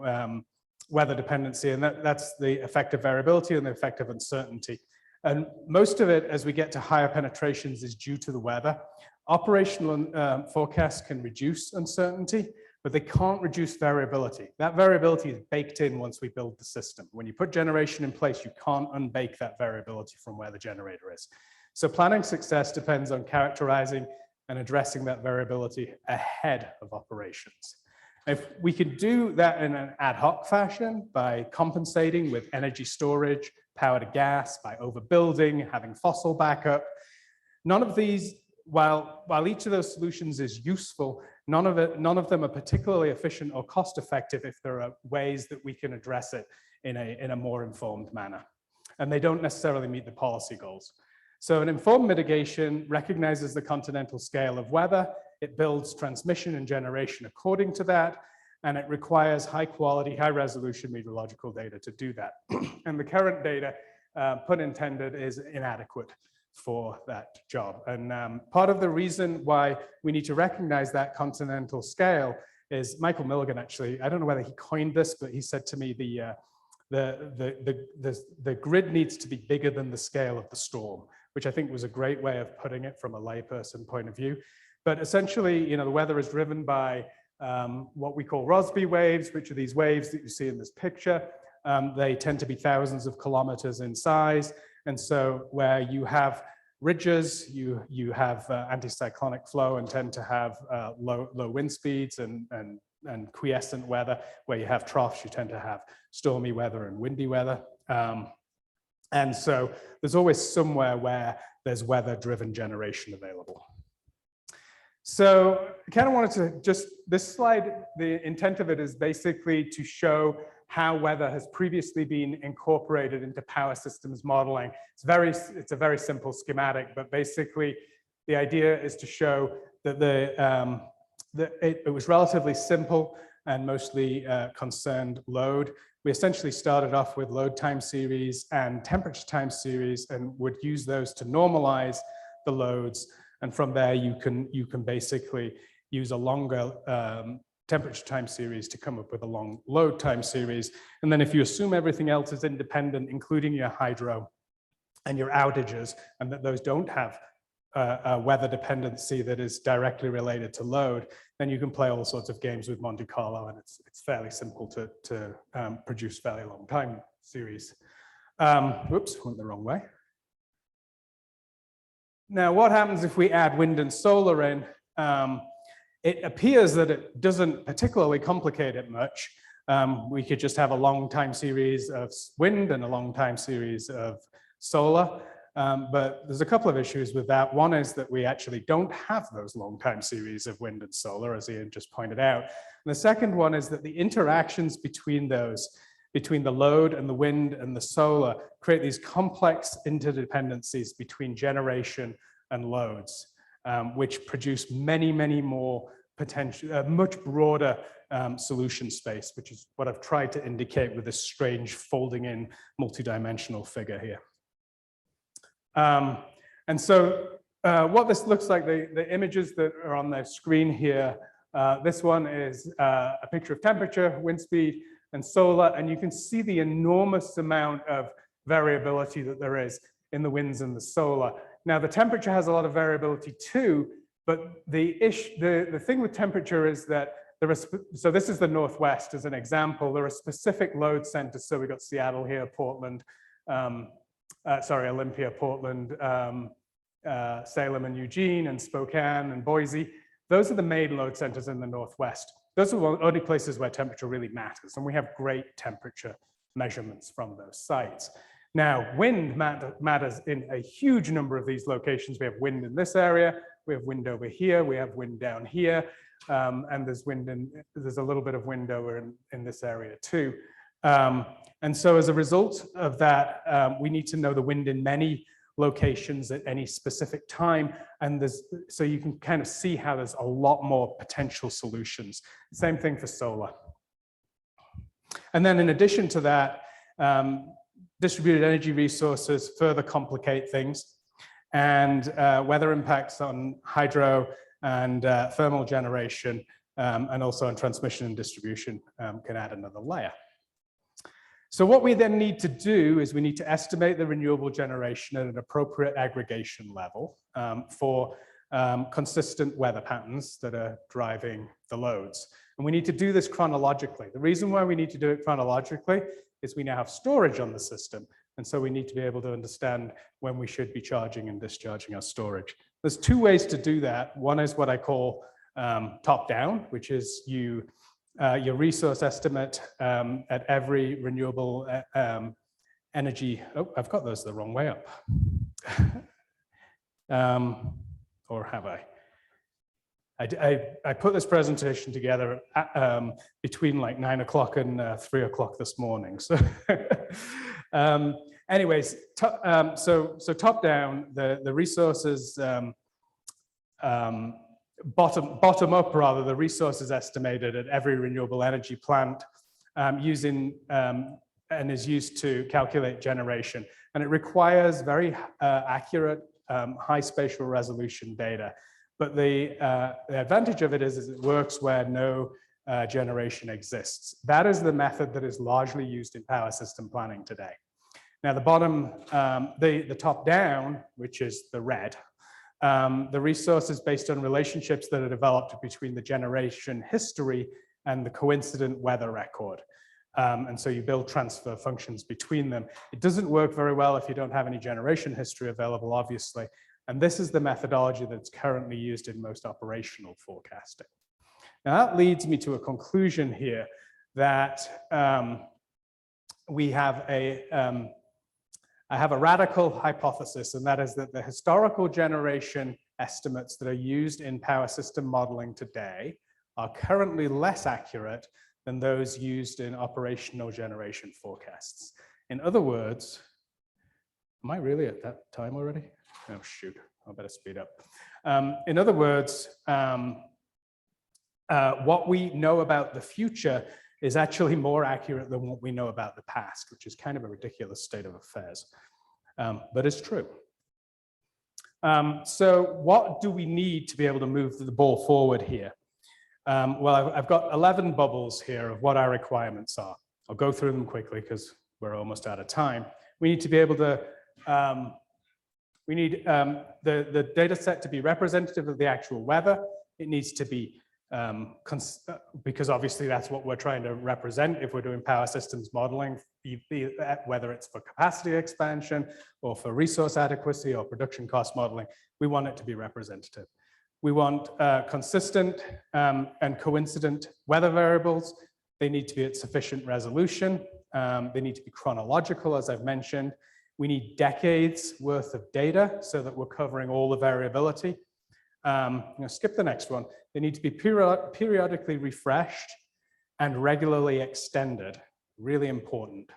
Speaker 4: weather dependency, and that's the effect of variability and the effect of uncertainty. And most of it, as we get to higher penetrations, is due to the weather. Operational forecasts can reduce uncertainty, but they can't reduce variability. That variability is baked in once we build the system. When you put generation in place, you can't unbake that variability from where the generator is. So planning success depends on characterizing and addressing that variability ahead of operations. If we could do that in an ad hoc fashion by compensating with energy storage, power to gas, by overbuilding, having fossil backup, none of these, while each of those solutions is useful, none of them are particularly efficient or cost effective if there are ways that we can address it in a more informed manner. And they don't necessarily meet the policy goals. So an informed mitigation recognizes the continental scale of weather. It builds transmission and generation according to that, and it requires high quality, high resolution meteorological data to do that. And the current data, pun intended, is inadequate for that job. And part of the reason why we need to recognize that continental scale is Michael Milligan, actually, I don't know whether he coined this, but he said to me the grid needs to be bigger than the scale of the storm, which I think was a great way of putting it from a layperson point of view. But essentially, the weather is driven by what we call Rossby waves, which are these waves that you see in this picture. They tend to be thousands of kilometers in size. And so where you have ridges, you have anticyclonic flow and tend to have low wind speeds and quiescent weather. Where you have troughs, you tend to have stormy weather and windy weather. And so there's always somewhere where there's weather-driven generation available. So I kind of wanted to just, this slide, the intent of it is basically to show how weather has previously been incorporated into power systems modeling. It's a very simple schematic, but basically the idea is to show that it was relatively simple and mostly concerned load. We essentially started off with load time series and temperature time series and would use those to normalize the loads. And from there, you can basically use a longer temperature time series to come up with a long load time series. And then if you assume everything else is independent, including your hydro and your outages, and that those don't have a weather dependency that is directly related to load, then you can play all sorts of games with Monte Carlo, and it's fairly simple to produce fairly long time series. Whoops, went the wrong way. Now, what happens if we add wind and solar in? It appears that it doesn't particularly complicate it much. We could just have a long time series of wind and a long time series of solar. But there's a couple of issues with that. One is that we actually don't have those long time series of wind and solar, as Ian just pointed out. And the second one is that the interactions between those, between the load and the wind and the solar, create these complex interdependencies between generation and loads, which produce many, many more potential, much broader solution space, which is what I've tried to indicate with this strange folding in multidimensional figure here. And so what this looks like, the images that are on the screen here, this one is a picture of temperature, wind speed, and solar, and you can see the enormous amount of variability that there is in the winds and the solar. Now, the temperature has a lot of variability too, but the thing with temperature is that there are, so this is the Northwest as an example. There are specific load centers. So we've got Seattle here, Portland, Olympia, Portland, Salem and Eugene and Spokane and Boise. Those are the main load centers in the Northwest. Those are the only places where temperature really matters. And we have great temperature measurements from those sites. Now, wind matters in a huge number of these locations. We have wind in this area, we have wind over here, we have wind down here, and there's a little bit of wind over in this area too. And so as a result of that, we need to know the wind in many locations at any specific time. And so you can kind of see how there's a lot more potential solutions. Same thing for solar. And then in addition to that, distributed energy resources further complicate things, and weather impacts on hydro and thermal generation, and also on transmission and distribution can add another layer. So what we then need to do is we need to estimate the renewable generation at an appropriate aggregation level for consistent weather patterns that are driving the loads. And we need to do this chronologically. The reason why we need to do it chronologically is we now have storage on the system. And so we need to be able to understand when we should be charging and discharging our storage. There's two ways to do that. One is what I call top-down, which is your resource estimate at every renewable energy. Oh, I've got those the wrong way up. Or have I? I put this presentation together between like 9 o'clock and 3 o'clock this morning. So anyways, so top down, the resources, bottom up rather, the resources estimated at every renewable energy plant using and is used to calculate generation. And it requires very accurate, high spatial resolution data. But the advantage of it is it works where no generation exists. That is the method that is largely used in power system planning today. Now the bottom, the top down, which is the red, the resource is based on relationships that are developed between the generation history and the coincident weather record. And so you build transfer functions between them. It doesn't work very well if you don't have any generation history available, obviously. And this is the methodology that's currently used in most operational forecasting. Now that leads me to a conclusion here that we have I have a radical hypothesis, and that is that the historical generation estimates that are used in power system modeling today are currently less accurate than those used in operational generation forecasts. In other words, am I really at that time already? Oh, shoot, I better speed up. In other words, what we know about the future is actually more accurate than what we know about the past, which is kind of a ridiculous state of affairs, but it's true. So what do we need to be able to move the ball forward here? Well, I've got 11 bubbles here of what our requirements are. I'll go through them quickly because we're almost out of time. We need to be able to, we need the data set to be representative of the actual weather. It needs to be, because obviously that's what we're trying to represent if we're doing power systems modeling, whether it's for capacity expansion or for resource adequacy or production cost modeling, we want it to be representative. We want consistent and coincident weather variables. They need to be at sufficient resolution. They need to be chronological, as I've mentioned. We need decades worth of data so that we're covering all the variability. I'm going to skip the next one. They need to be periodically refreshed and regularly extended. Really important.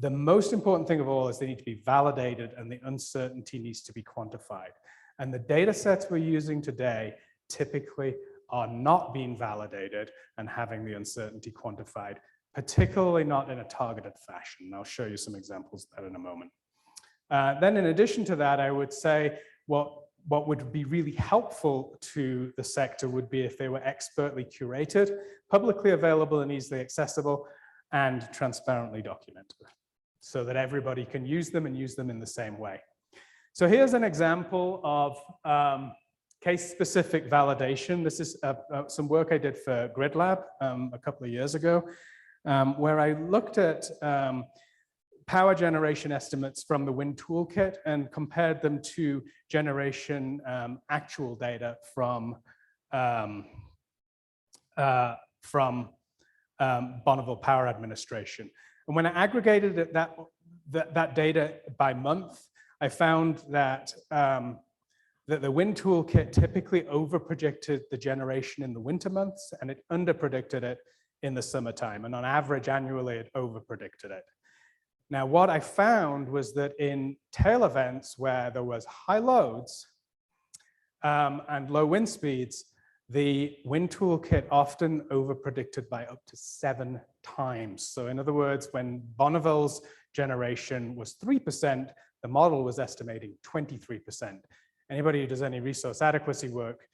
Speaker 4: The most important thing of all is they need to be validated and the uncertainty needs to be quantified. And the data sets we're using today typically are not being validated and having the uncertainty quantified, particularly not in a targeted fashion. And I'll show you some examples of that in a moment. Then in addition to that, I would say what would be really helpful to the sector would be if they were expertly curated, publicly available and easily accessible, and transparently documented so that everybody can use them and use them in the same way. So here's an example of case-specific validation. This is some work I did for GridLab a couple of years ago, where I looked at power generation estimates from the wind toolkit and compared them to generation actual data from Bonneville Power Administration. And when I aggregated it, that data by month, I found that that the wind toolkit typically overpredicted the generation in the winter months, and it underpredicted it in the summertime. And on average, annually, it overpredicted it. Now, what I found was that in tail events where there was high loads and low wind speeds, the wind toolkit often overpredicted by up to 7 times. So in other words, when Bonneville's generation was 3%, the model was estimating 23%. Anybody who does any resource adequacy work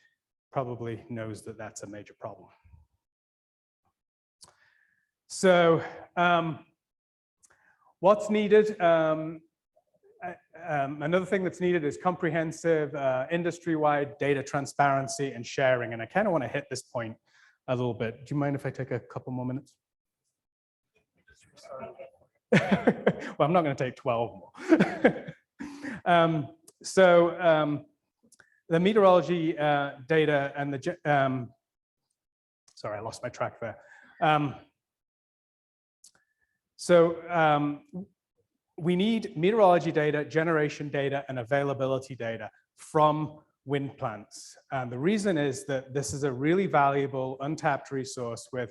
Speaker 4: probably knows that that's a major problem. So what's needed? Another thing that's needed is comprehensive industry-wide data transparency and sharing. And I kind of want to hit this point a little bit. Do you mind if I take a couple more minutes? Well, I'm not going to take 12 more. The meteorology data and the, sorry, I lost my track there. We need meteorology data, generation data, and availability data from wind plants. And the reason is that this is a really valuable, untapped resource with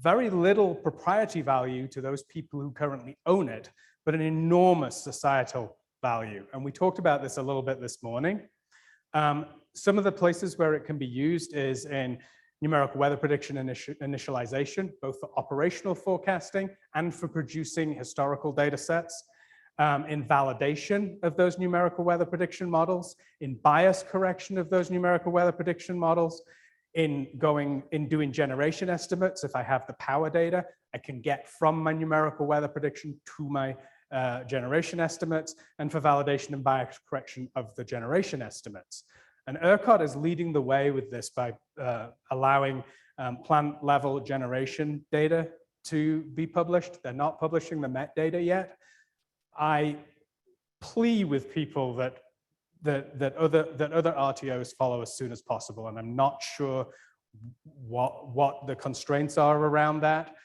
Speaker 4: very little proprietary value to those people who currently own it, but an enormous societal value. And we talked about this a little bit this morning. Some of the places where it can be used is in numerical weather prediction initialization, both for operational forecasting and for producing historical data sets, in validation of those numerical weather prediction models, in bias correction of those numerical weather prediction models, in doing generation estimates. If I have the power data, I can get from my numerical weather prediction to my generation estimates, and for validation and bias correction of the generation estimates. And ERCOT is leading the way with this by allowing plant level generation data to be published. They're not publishing the MET data yet. I plea with people that other RTOs follow as soon as possible, and I'm not sure what the constraints are around that,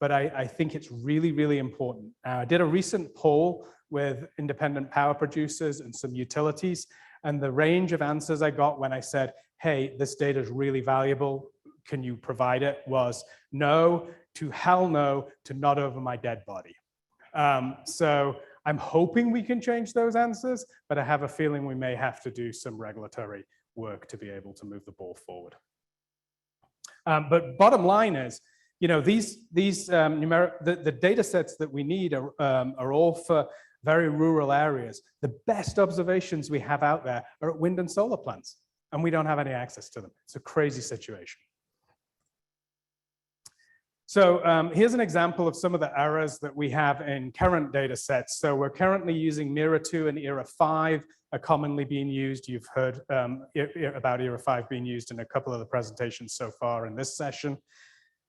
Speaker 4: but I think it's really, really important. I did a recent poll with independent power producers and some utilities, and the range of answers I got when I said, hey, this data is really valuable, can you provide it, was no, to hell no, to not over my dead body. So I'm hoping we can change those answers, but I have a feeling we may have to do some regulatory work to be able to move the ball forward. But bottom line is, you know, the data sets that we need are all for very rural areas. The best observations we have out there are at wind and solar plants, and we don't have any access to them. It's a crazy situation. So here's an example of some of the errors that we have in current data sets. So we're currently using ERA2 and ERA5 are commonly being used. You've heard about ERA5 being used in a couple of the presentations so far in this session.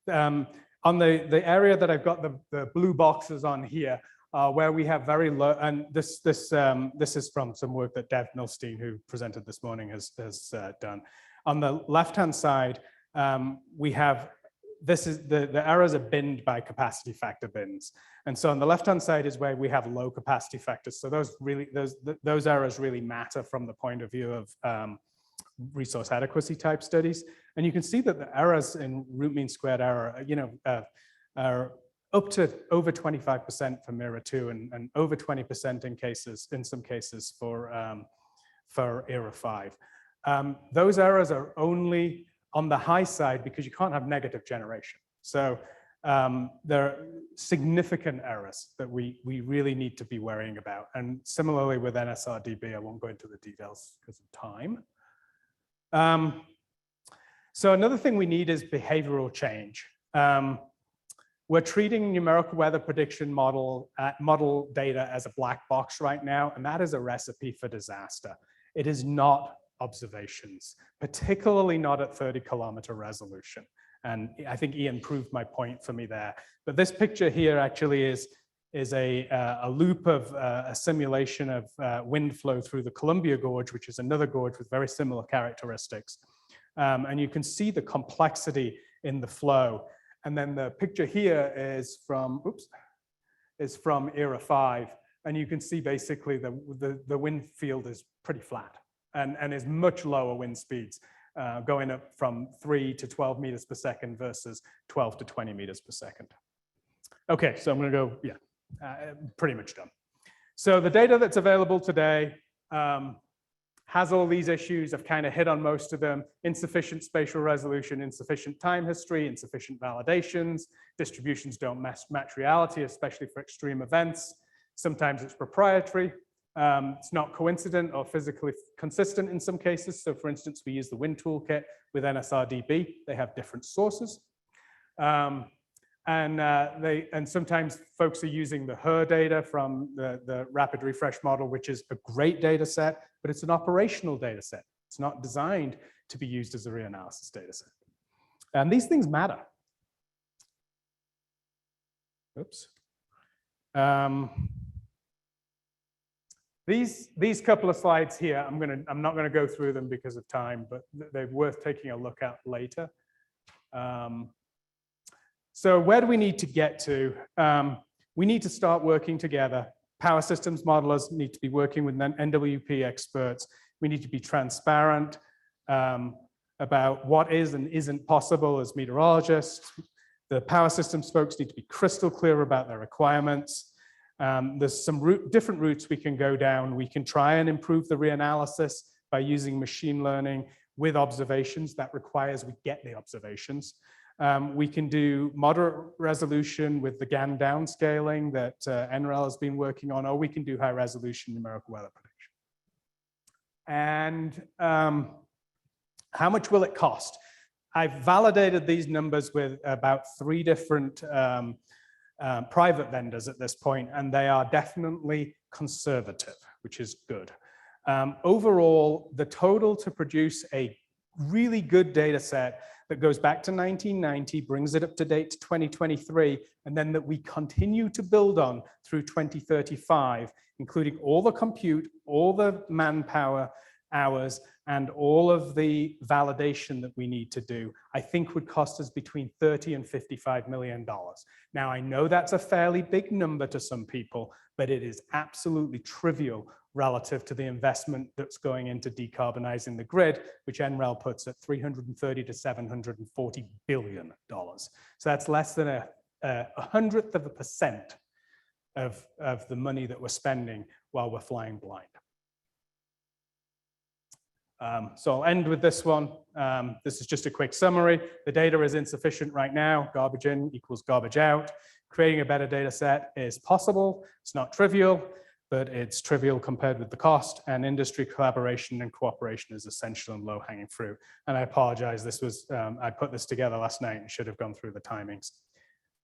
Speaker 4: On the area that I've got the blue boxes on here, where we have very low, and this is from some work that Dev Milstein, who presented this morning, has done. On the left-hand side, we have, this is the errors are binned by capacity factor bins. And so on the left-hand side is where we have low capacity factors. So those errors really matter from the point of view of resource adequacy type studies. And you can see that the errors in root mean squared error, you know, are up to over 25% for ERA2 and over 20% in some cases for ERA5. Those errors are only on the high side because you can't have negative generation. So there are significant errors that we really need to be worrying about. And similarly with NSRDB, I won't go into the details because of time. So another thing we need is behavioral change. We're treating numerical weather prediction model data as a black box right now, and that is a recipe for disaster. It is not observations, particularly not at 30-kilometer resolution. And I think Ian proved my point for me there. But this picture here actually is a loop of a simulation of wind flow through the Columbia Gorge, which is another gorge with very similar characteristics. And you can see the complexity in the flow. And then the picture here is from ERA 5. And you can see basically the wind field is pretty flat and is much lower wind speeds, going up from 3 to 12 meters per second versus 12 to 20 meters per second. Okay, so I'm going to go, pretty much done. So the data that's available today has all these issues. I've kind of hit on most of them. Insufficient spatial resolution, insufficient time history, insufficient validations. Distributions don't match reality, especially for extreme events. Sometimes it's proprietary. It's not coincident or physically consistent in some cases. So for instance, we use the wind toolkit with NSRDB. They have different sources. And sometimes folks are using the HER data from the rapid refresh model, which is a great data set, but it's an operational data set. It's not designed to be used as a reanalysis data set. And these things matter. Oops. These couple of slides here, I'm not gonna go through them because of time, but they're worth taking a look at later. So where do we need to get to? We need to start working together. Power systems modelers need to be working with NWP experts. We need to be transparent about what is and isn't possible as meteorologists. The power systems folks need to be crystal clear about their requirements. There's some different routes we can go down. We can try and improve the reanalysis by using machine learning with observations. That requires we get the observations. We can do moderate resolution with the GAN downscaling that NREL has been working on, or we can do high resolution numerical weather prediction. And how much will it cost? I've validated these numbers with about 3 different private vendors at this point, and they are definitely conservative, which is good. Overall, the total to produce a really good data set that goes back to 1990, brings it up to date to 2023, and then that we continue to build on through 2035, including all the compute, all the manpower hours, and all of the validation that we need to do, I think would cost us between $30 and $55 million. Now, I know that's a fairly big number to some people, but it is absolutely trivial relative to the investment that's going into decarbonizing the grid, which NREL puts at $330 to $740 billion. So that's less than a 100% of the money that we're spending while we're flying blind. So I'll end with this one. This is just a quick summary. The data is insufficient right now. Garbage in equals garbage out. Creating a better data set is possible. It's not trivial, but it's trivial compared with the cost, and industry collaboration and cooperation is essential and low-hanging fruit. And I apologize, this was, I put this together last night and should have gone through the timings.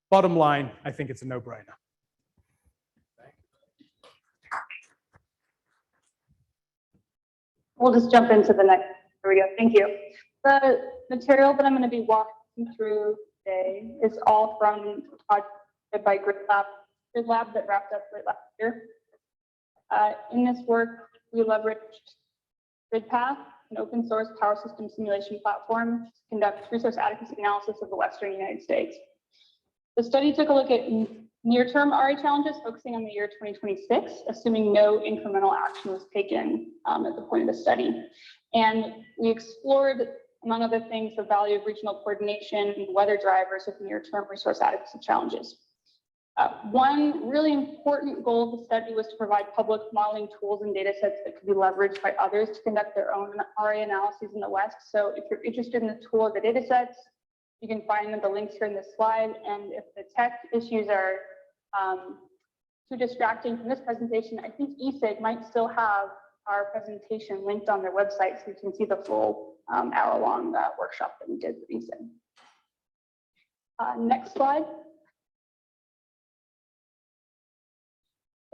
Speaker 4: Bottom line, I think it's a no-brainer.
Speaker 5: We'll just jump into the next. There we go. Thank you. The material that I'm going to be walking through today is all from Hodge by Grid Lab that wrapped up late last year. In this work, we leveraged GridPath, an open source power system simulation platform, to conduct resource adequacy analysis of the Western United States. The study took a look at near-term RA challenges, focusing on the year 2026, assuming no incremental action was taken at the point of the study. And we explored, among other things, the value of regional coordination and weather drivers of near-term resource adequacy challenges. One really important goal of the study was to provide public modeling tools and data sets that could be leveraged by others to conduct their own RA analyses in the West. So if you're interested in the tool or the data sets, you can find the links here in this slide. And if the tech issues are too distracting from this presentation, I think ESIG might still have our presentation linked on their website, so you can see the full hour-long workshop that we did with ESIG. Next slide.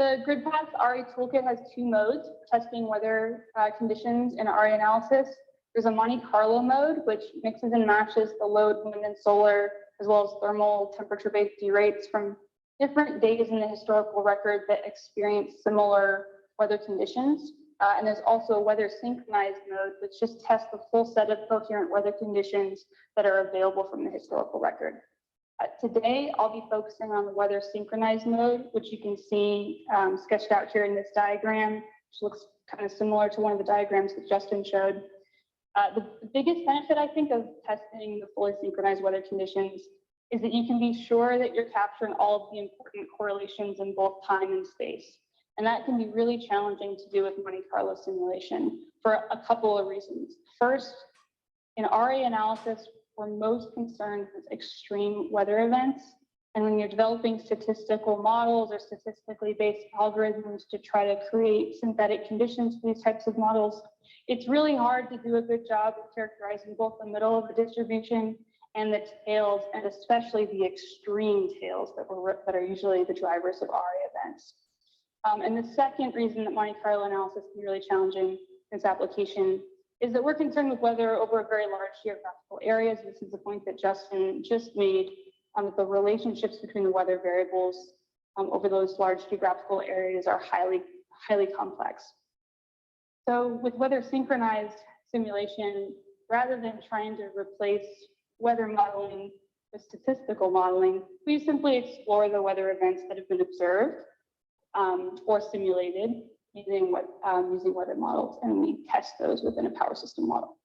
Speaker 5: The GridPath RE toolkit has two modes for testing weather conditions in RE analysis. There's a Monte Carlo mode, which mixes and matches the load, wind, and solar, as well as thermal temperature-based derates from different days in the historical record that experience similar weather conditions. And there's also a weather synchronized mode, which just tests the full set of coherent weather conditions that are available from the historical record. Today, I'll be focusing on the weather synchronized mode, which you can see sketched out here in this diagram, which looks kind of similar to one of the diagrams that Justin showed. The biggest benefit, I think, of testing the fully synchronized weather conditions is that you can be sure that you're capturing all of the important correlations in both time and space. And that can be really challenging to do with Monte Carlo simulation for a couple of reasons. First, in RA analysis, we're most concerned with extreme weather events. And when you're developing statistical models or statistically based algorithms to try to create synthetic conditions for these types of models, it's really hard to do a good job of characterizing both the middle of the distribution and the tails, and especially the extreme tails that are usually the drivers of RA events. And the second reason that Monte Carlo analysis can be really challenging in its application is that we're concerned with weather over very large geographical areas. This is the point that Justin just made, that the relationships between the weather variables over those large geographical areas are highly complex. So with weather synchronized simulation, rather than trying to replace weather modeling with statistical modeling, we simply explore the weather events that have been observed or simulated using weather models, and we test those within a power system model.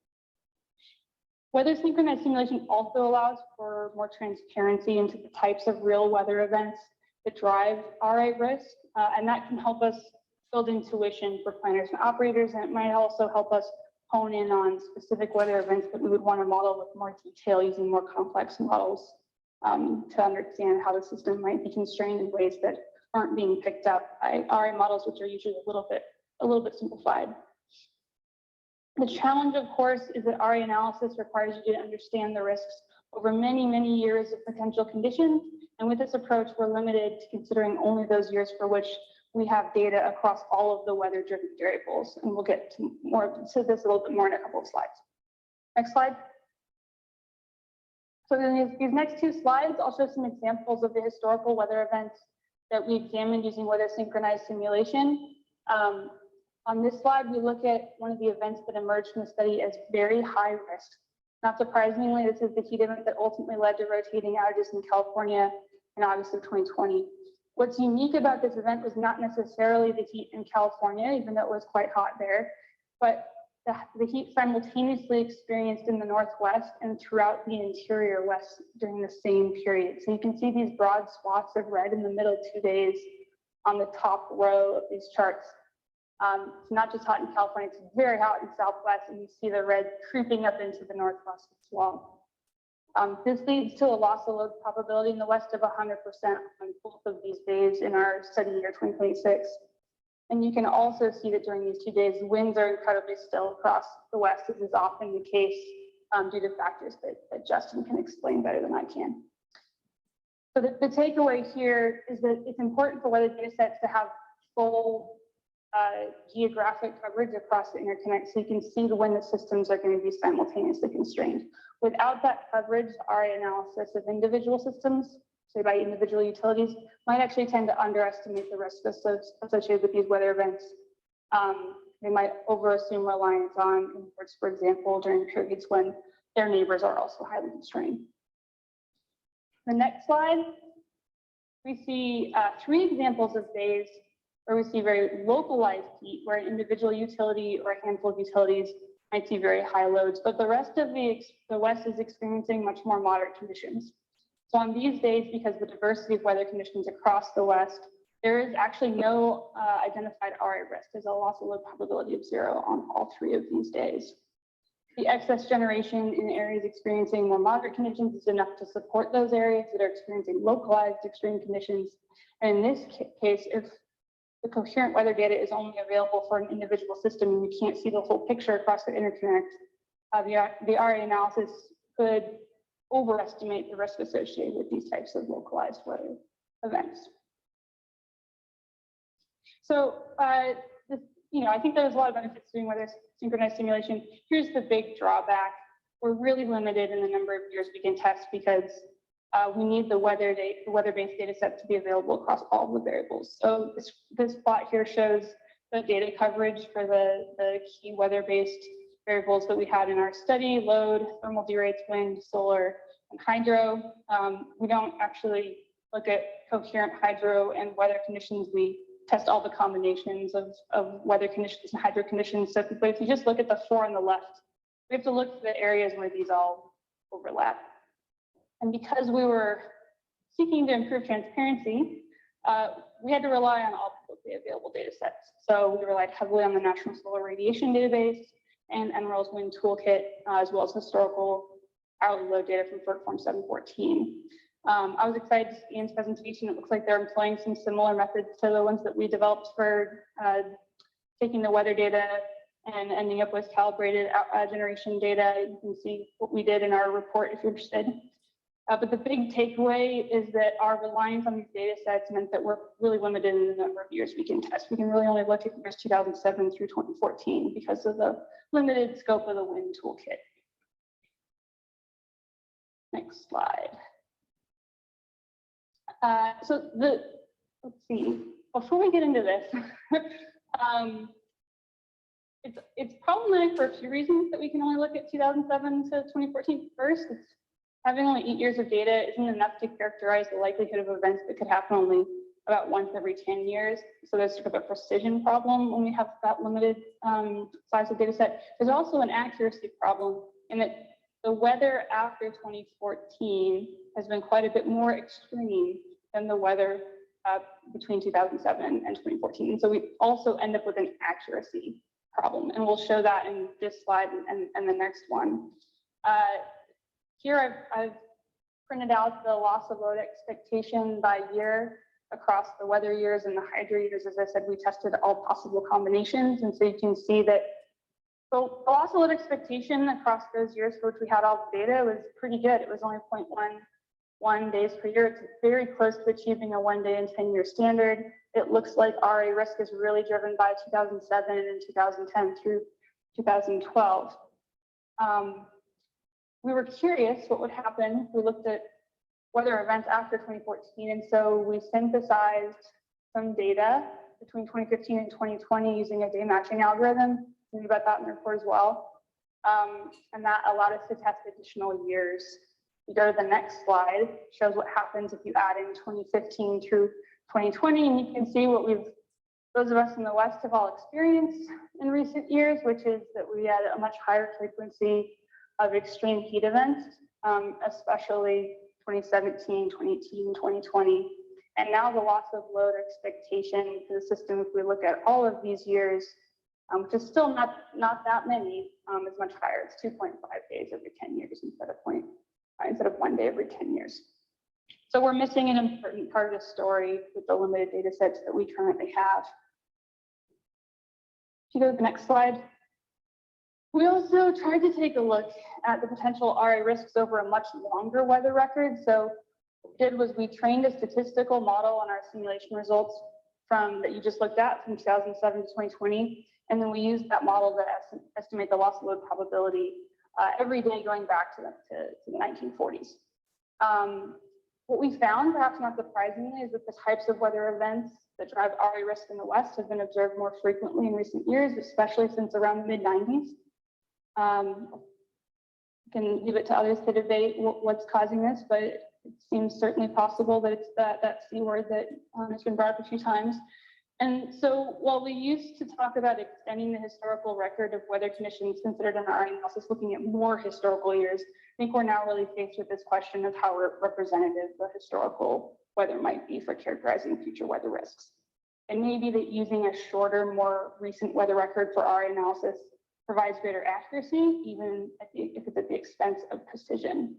Speaker 5: Weather synchronized simulation also allows for more transparency into the types of real weather events that drive RA risk, and that can help us build intuition for planners and operators, and it might also help us hone in on specific weather events that we would want to model with more detail using more complex models to understand how the system might be constrained in ways that aren't being picked up by RA models, which are usually a little bit simplified. The challenge, of course, is that RA analysis requires you to understand the risks over many, many years of potential conditions. And with this approach, we're limited to considering only those years for which we have data across all of the weather-driven variables. And we'll get to this a little bit more in a couple of slides. Next slide. So in these next two slides, I'll show some examples of the historical weather events that we examined using weather synchronized simulation. On this slide, we look at one of the events that emerged from the study as very high risk. Not surprisingly, this is the heat event that ultimately led to rotating outages in California in August of 2020. What's unique about this event was not necessarily the heat in California, even though it was quite hot there, but the heat simultaneously experienced in the Northwest and throughout the interior West during the same period. So you can see these broad swaths of red in the middle 2 days on the top row of these charts. It's not just hot in California, it's very hot in Southwest, and you see the red creeping up into the Northwest as well. This leads to a loss of load probability in the West of 100% on both of these days in our study year 2026. And you can also see that during these 2 days, winds are incredibly still across the West, as is often the case due to factors that Justin can explain better than I can. So the takeaway here is that it's important for weather data sets to have full geographic coverage across the interconnect, so you can see when the systems are going to be simultaneously constrained. Without that coverage, RA analysis of individual systems, say by individual utilities, might actually tend to underestimate the risk associated with these weather events. They might overassume reliance on imports, for example, during periods when their neighbors are also highly constrained. The next slide, we see 3 examples of days where we see very localized heat, where an individual utility or a handful of utilities might see very high loads, but the rest of the West is experiencing much more moderate conditions. So on these days, because of the diversity of weather conditions across the West, there is actually no identified RA risk. There's a loss of load probability of 0 on all 3 of these days. The excess generation in areas experiencing more moderate conditions is enough to support those areas that are experiencing localized extreme conditions. And in this case, if the coherent weather data is only available for an individual system and you can't see the whole picture across the interconnect, the RA analysis could overestimate the risk associated with these types of localized weather events. So, this, I think there's a lot of benefits to doing weather synchronized simulation. Here's the big drawback. We're really limited in the number of years we can test because we need the weather-based data set to be available across all the variables. So this plot here shows the data coverage for the key weather-based variables that we had in our study: load, thermal derates, wind, solar, and hydro. We don't actually look at coherent hydro and weather conditions. We test all the combinations of weather conditions and hydro conditions. So if you just look at the 4 on the left, we have to look for the areas where these all overlap. And because we were seeking to improve transparency, we had to rely on all publicly available data sets. So we relied heavily on the National Solar Radiation Database and NREL's Wind Toolkit, as well as historical hourly load data from FERC Form 714. I was excited to see Ian's presentation. It looks like they're employing some similar methods to the ones that we developed for taking the weather data and ending up with calibrated generation data. You can see what we did in our report if you're interested. But the big takeaway is that our reliance on these data sets meant that we're really limited in the number of years we can test. We can really only look at years 2007 through 2014 because of the limited scope of the Wind Toolkit. Next slide. Let's see, before we get into this, it's problematic for a few reasons that we can only look at 2007 to 2014. First, having only 8 years of data isn't enough to characterize the likelihood of events that could happen only about once every 10 years. So there's sort of a precision problem when we have that limited size of data set. There's also an accuracy problem in that the weather after 2014 has been quite a bit more extreme than the weather between 2007 and 2014. And so we also end up with an accuracy problem. And we'll show that in this slide and the next one. Here I've printed out the loss of load expectation by year across the weather years and the hydro years. As I said, we tested all possible combinations. And so you can see that the loss of load expectation across those years for which we had all the data was pretty good. It was only 0.11 days per year. It's very close to achieving a 1 day in 10-year standard. It looks like RA risk is really driven by 2007 and 2010 through 2012. We were curious what would happen if we looked at weather events after 2014, and so we synthesized some data between 2015 and 2020 using a day matching algorithm. Think about that in the report as well. And that allowed us to test additional years. You go to the next slide, shows what happens if you add in 2015 through 2020, and you can see what those of us in the West have all experienced in recent years, which is that we had a much higher frequency of extreme heat events, especially 2017, 2018, 2020. And now the loss of load expectation for the system, if we look at all of these years, which is still not that many, is much higher. It's 2.5 days every 10 years instead of 1 day every 10 years. So we're missing an important part of the story with the limited data sets that we currently have. If you go to the next slide. We also tried to take a look at the potential RA risks over a much longer weather record. So what we did was we trained a statistical model on our simulation results that you just looked at from 2007 to 2020. And then we used that model to estimate the loss of load probability every day going back to the 1940s. What we found, perhaps not surprisingly, is that the types of weather events that drive RA risk in the West have been observed more frequently in recent years, especially since around the mid-90s. You can leave it to others to debate what's causing this, but it seems certainly possible that it's that C word that has been brought up a few times. And so while we used to talk about extending the historical record of weather conditions considered in our analysis, looking at more historical years, I think we're now really faced with this question of how representative the historical weather might be for characterizing future weather risks. It may be that using a shorter, more recent weather record for our analysis provides greater accuracy, even if it's at the expense of precision.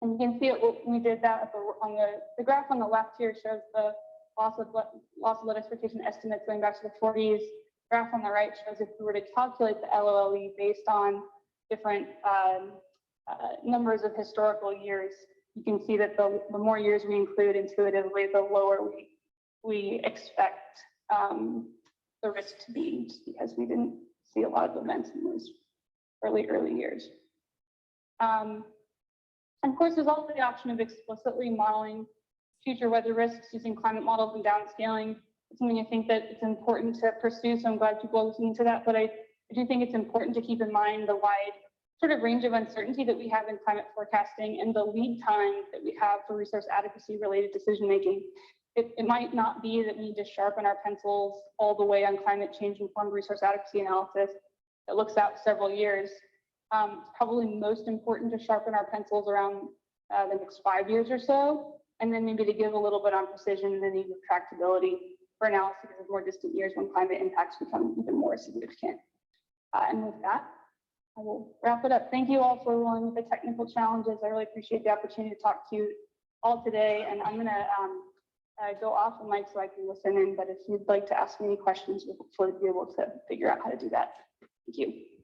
Speaker 5: And you can see it, we did that on the graph on the left here shows the loss of load expectation estimates going back to the 40s. Graph on the right shows if we were to calculate the LOLE based on different numbers of historical years, you can see that the more years we include intuitively, the lower we expect the risk to be, just because we didn't see a lot of events in those early years. And of course, there's also the option of explicitly modeling future weather risks using climate models and downscaling. It's something I think that it's important to pursue, so I'm glad people are looking into that. But I do think it's important to keep in mind the wide sort of range of uncertainty that we have in climate forecasting and the lead time that we have for resource adequacy related decision making. It might not be that we need to sharpen our pencils all the way on climate change informed resource adequacy analysis that looks out several years. It's probably most important to sharpen our pencils around the next 5 years or so, and then maybe to give a little bit on precision and the need of tractability for analysis of more distant years when climate impacts become even more significant. And with that, I will wrap it up. Thank you all for dealing with the technical challenges. I really appreciate the opportunity to talk to you all today, and I'm going to go off the mic so I can listen in, but if you'd like to ask me any questions, we'll hopefully be able to figure out how to do that. Thank you.